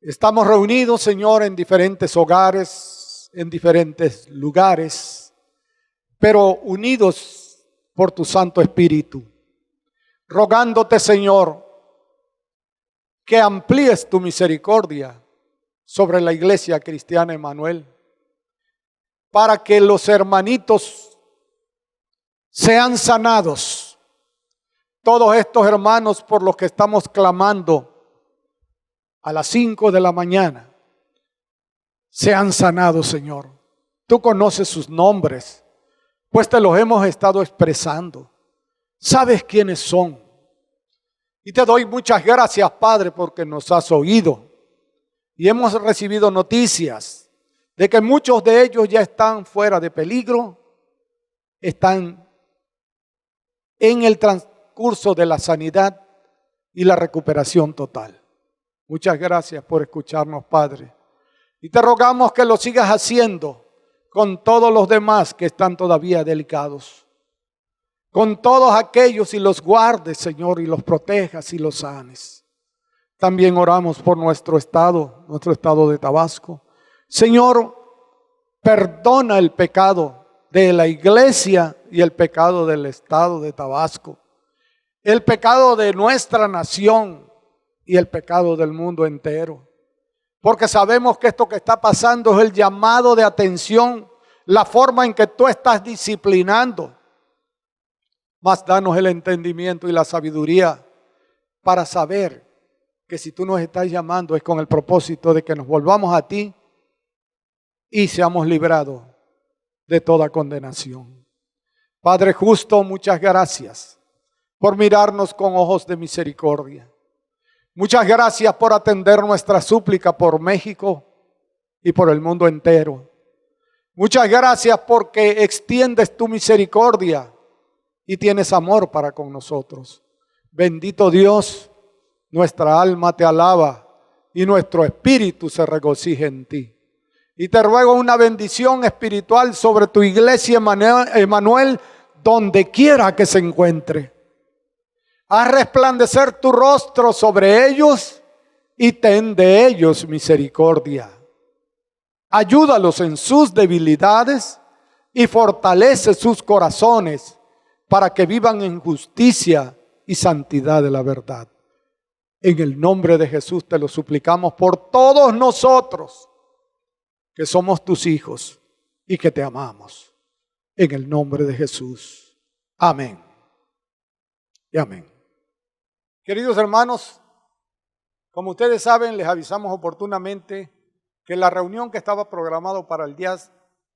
Estamos reunidos, Señor, en diferentes hogares, en diferentes lugares, pero unidos por tu Santo Espíritu, rogándote, Señor, que amplíes tu misericordia sobre la Iglesia Cristiana Emmanuel, para que los hermanitos sean sanados. Todos estos hermanos por los que estamos clamando a las 5 de la mañana, sean sanados, Señor. Tú conoces sus nombres, pues te los hemos estado expresando. Sabes quiénes son. Y te doy muchas gracias, Padre, porque nos has oído. Y hemos recibido noticias de que muchos de ellos ya están fuera de peligro, están en el transcurso de la sanidad y la recuperación total. Muchas gracias por escucharnos, Padre. Y te rogamos que lo sigas haciendo con todos los demás que están todavía delicados. Con todos aquellos y los guardes, Señor, y los protejas y los sanes. También oramos por nuestro estado de Tabasco. Señor, perdona el pecado de la iglesia y el pecado del estado de Tabasco. El pecado de nuestra nación y el pecado del mundo entero. Porque sabemos que esto que está pasando es el llamado de atención, la forma en que tú estás disciplinando. Mas danos el entendimiento y la sabiduría para saber que si tú nos estás llamando es con el propósito de que nos volvamos a ti y seamos librados de toda condenación. Padre justo, muchas gracias por mirarnos con ojos de misericordia. Muchas gracias por atender nuestra súplica por México y por el mundo entero. Muchas gracias porque extiendes tu misericordia y tienes amor para con nosotros. Bendito Dios, nuestra alma te alaba y nuestro espíritu se regocija en ti. Y te ruego una bendición espiritual sobre tu iglesia Emmanuel, donde quiera que se encuentre. Haz resplandecer tu rostro sobre ellos y ten de ellos misericordia. Ayúdalos en sus debilidades y fortalece sus corazones para que vivan en justicia y santidad de la verdad. En el nombre de Jesús te lo suplicamos por todos nosotros que somos tus hijos y que te amamos. En el nombre de Jesús. Amén. Y amén. Queridos hermanos, como ustedes saben, les avisamos oportunamente que la reunión que estaba programada para el día,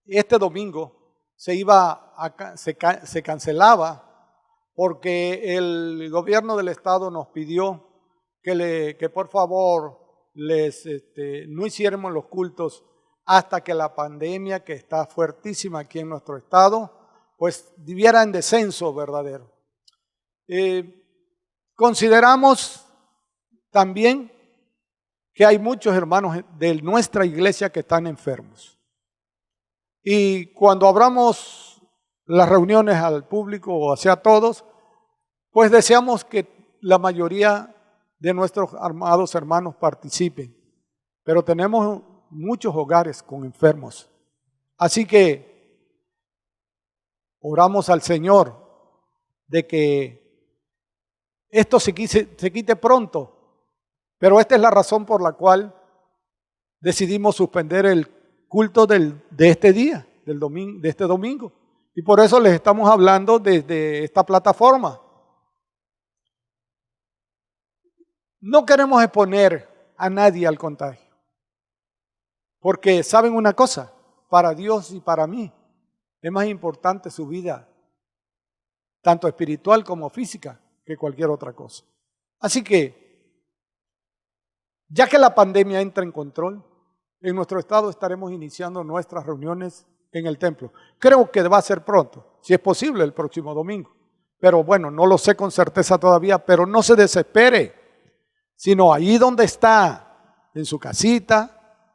este domingo, se cancelaba porque el gobierno del estado nos pidió que por favor no hiciéramos los cultos hasta que la pandemia, que está fuertísima aquí en nuestro estado, pues viviera en descenso verdadero. Consideramos también que hay muchos hermanos de nuestra iglesia que están enfermos. Y cuando abramos las reuniones al público o hacia todos, pues deseamos que la mayoría de nuestros amados hermanos participen. Pero tenemos muchos hogares con enfermos. Así que oramos al Señor de que esto se quite pronto. Pero esta es la razón por la cual decidimos suspender el culto de este día, de este domingo. Y por eso les estamos hablando desde esta plataforma. No queremos exponer a nadie al contagio. Porque saben una cosa, para Dios y para mí es más importante su vida, tanto espiritual como física, que cualquier otra cosa. Así que, ya que la pandemia entra en control, en nuestro estado estaremos iniciando nuestras reuniones en el templo. Creo que va a ser pronto, si es posible el próximo domingo. Pero bueno, no lo sé con certeza todavía, pero no se desespere, sino ahí donde está, en su casita,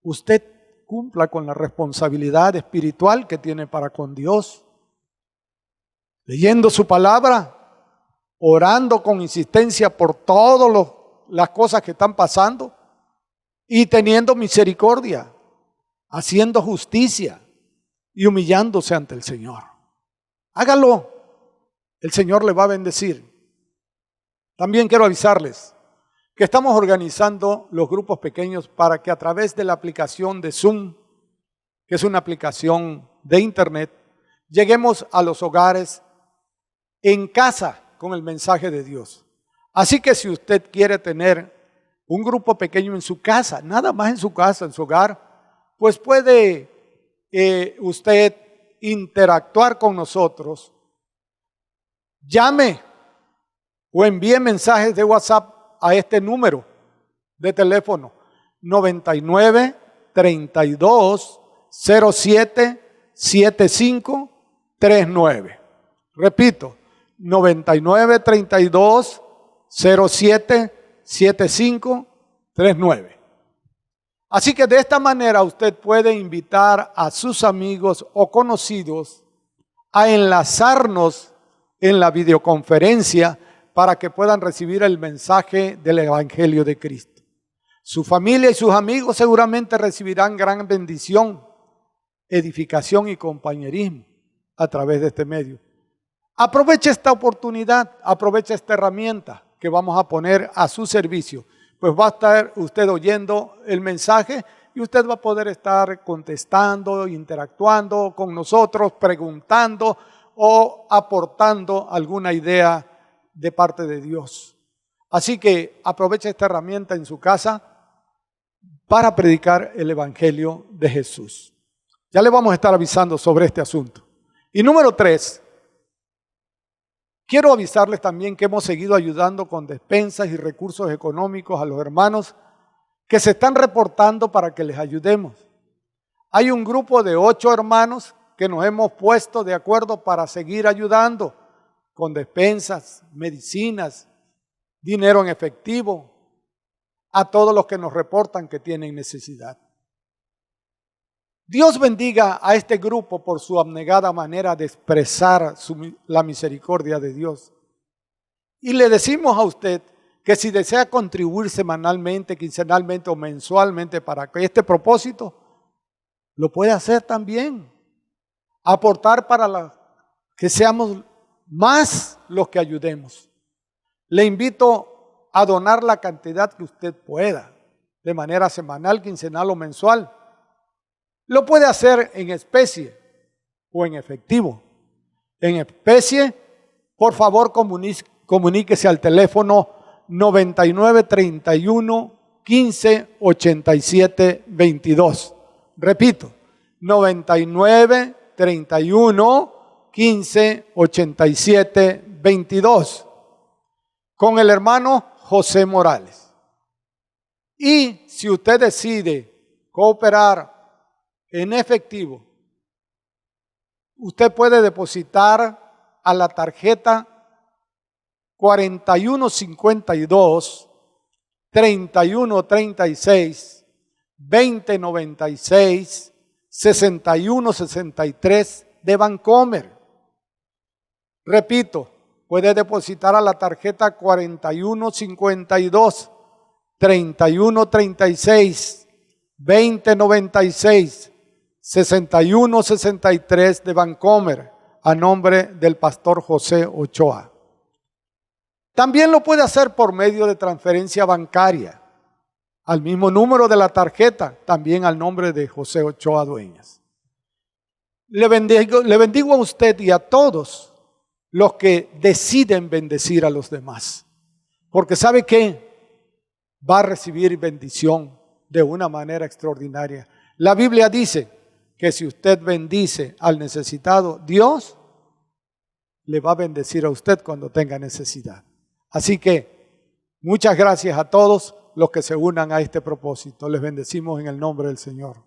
usted cumpla con la responsabilidad espiritual que tiene para con Dios, leyendo su palabra, orando con insistencia por todas las cosas que están pasando y teniendo misericordia. haciendo justicia y humillándose ante el Señor. Hágalo, el Señor le va a bendecir. También quiero avisarles que estamos organizando los grupos pequeños para que a través de la aplicación de Zoom, que es una aplicación de internet, lleguemos a los hogares en casa con el mensaje de Dios. Así que si usted quiere tener un grupo pequeño en su casa, nada más en su casa, en su hogar, pues puede usted interactuar con nosotros. Llame o envíe mensajes de WhatsApp a este número de teléfono 99 32 07 75 39. Repito, 99 32 07 75 39. Así que de esta manera usted puede invitar a sus amigos o conocidos a enlazarnos en la videoconferencia para que puedan recibir el mensaje del Evangelio de Cristo. Su familia y sus amigos seguramente recibirán gran bendición, edificación y compañerismo a través de este medio. Aproveche esta oportunidad, aproveche esta herramienta que vamos a poner a su servicio. Pues va a estar usted oyendo el mensaje y usted va a poder estar contestando, interactuando con nosotros, preguntando o aportando alguna idea de parte de Dios. Así que aproveche esta herramienta en su casa para predicar el Evangelio de Jesús. Ya le vamos a estar avisando sobre este asunto. Y número 3, quiero avisarles también que hemos seguido ayudando con despensas y recursos económicos a los hermanos que se están reportando para que les ayudemos. Hay un grupo de 8 hermanos que nos hemos puesto de acuerdo para seguir ayudando con despensas, medicinas, dinero en efectivo, a todos los que nos reportan que tienen necesidad. Dios bendiga a este grupo por su abnegada manera de expresar la misericordia de Dios. Y le decimos a usted que si desea contribuir semanalmente, quincenalmente o mensualmente para este propósito, lo puede hacer también. Aportar para que seamos más los que ayudemos. Le invito a donar la cantidad que usted pueda, de manera semanal, quincenal o mensual. Lo puede hacer en especie o en efectivo. En especie, por favor, comuníquese al teléfono 99 31 15 87 22. Repito, 99 31 15 87 22 con el hermano José Morales. Y si usted decide cooperar en efectivo, usted puede depositar a la tarjeta 4152 3136 2096 6163 de Bancomer. Repito, puede depositar a la tarjeta 4152 3136 2096 6163 de Bancomer a nombre del pastor José Ochoa. También lo puede hacer por medio de transferencia bancaria al mismo número de la tarjeta, también al nombre de José Ochoa Dueñas. Le bendigo a usted y a todos los que deciden bendecir a los demás, porque ¿sabe qué? Va a recibir bendición de una manera extraordinaria. La Biblia dice que si usted bendice al necesitado, Dios le va a bendecir a usted cuando tenga necesidad. Así que muchas gracias a todos los que se unan a este propósito. Les bendecimos en el nombre del Señor.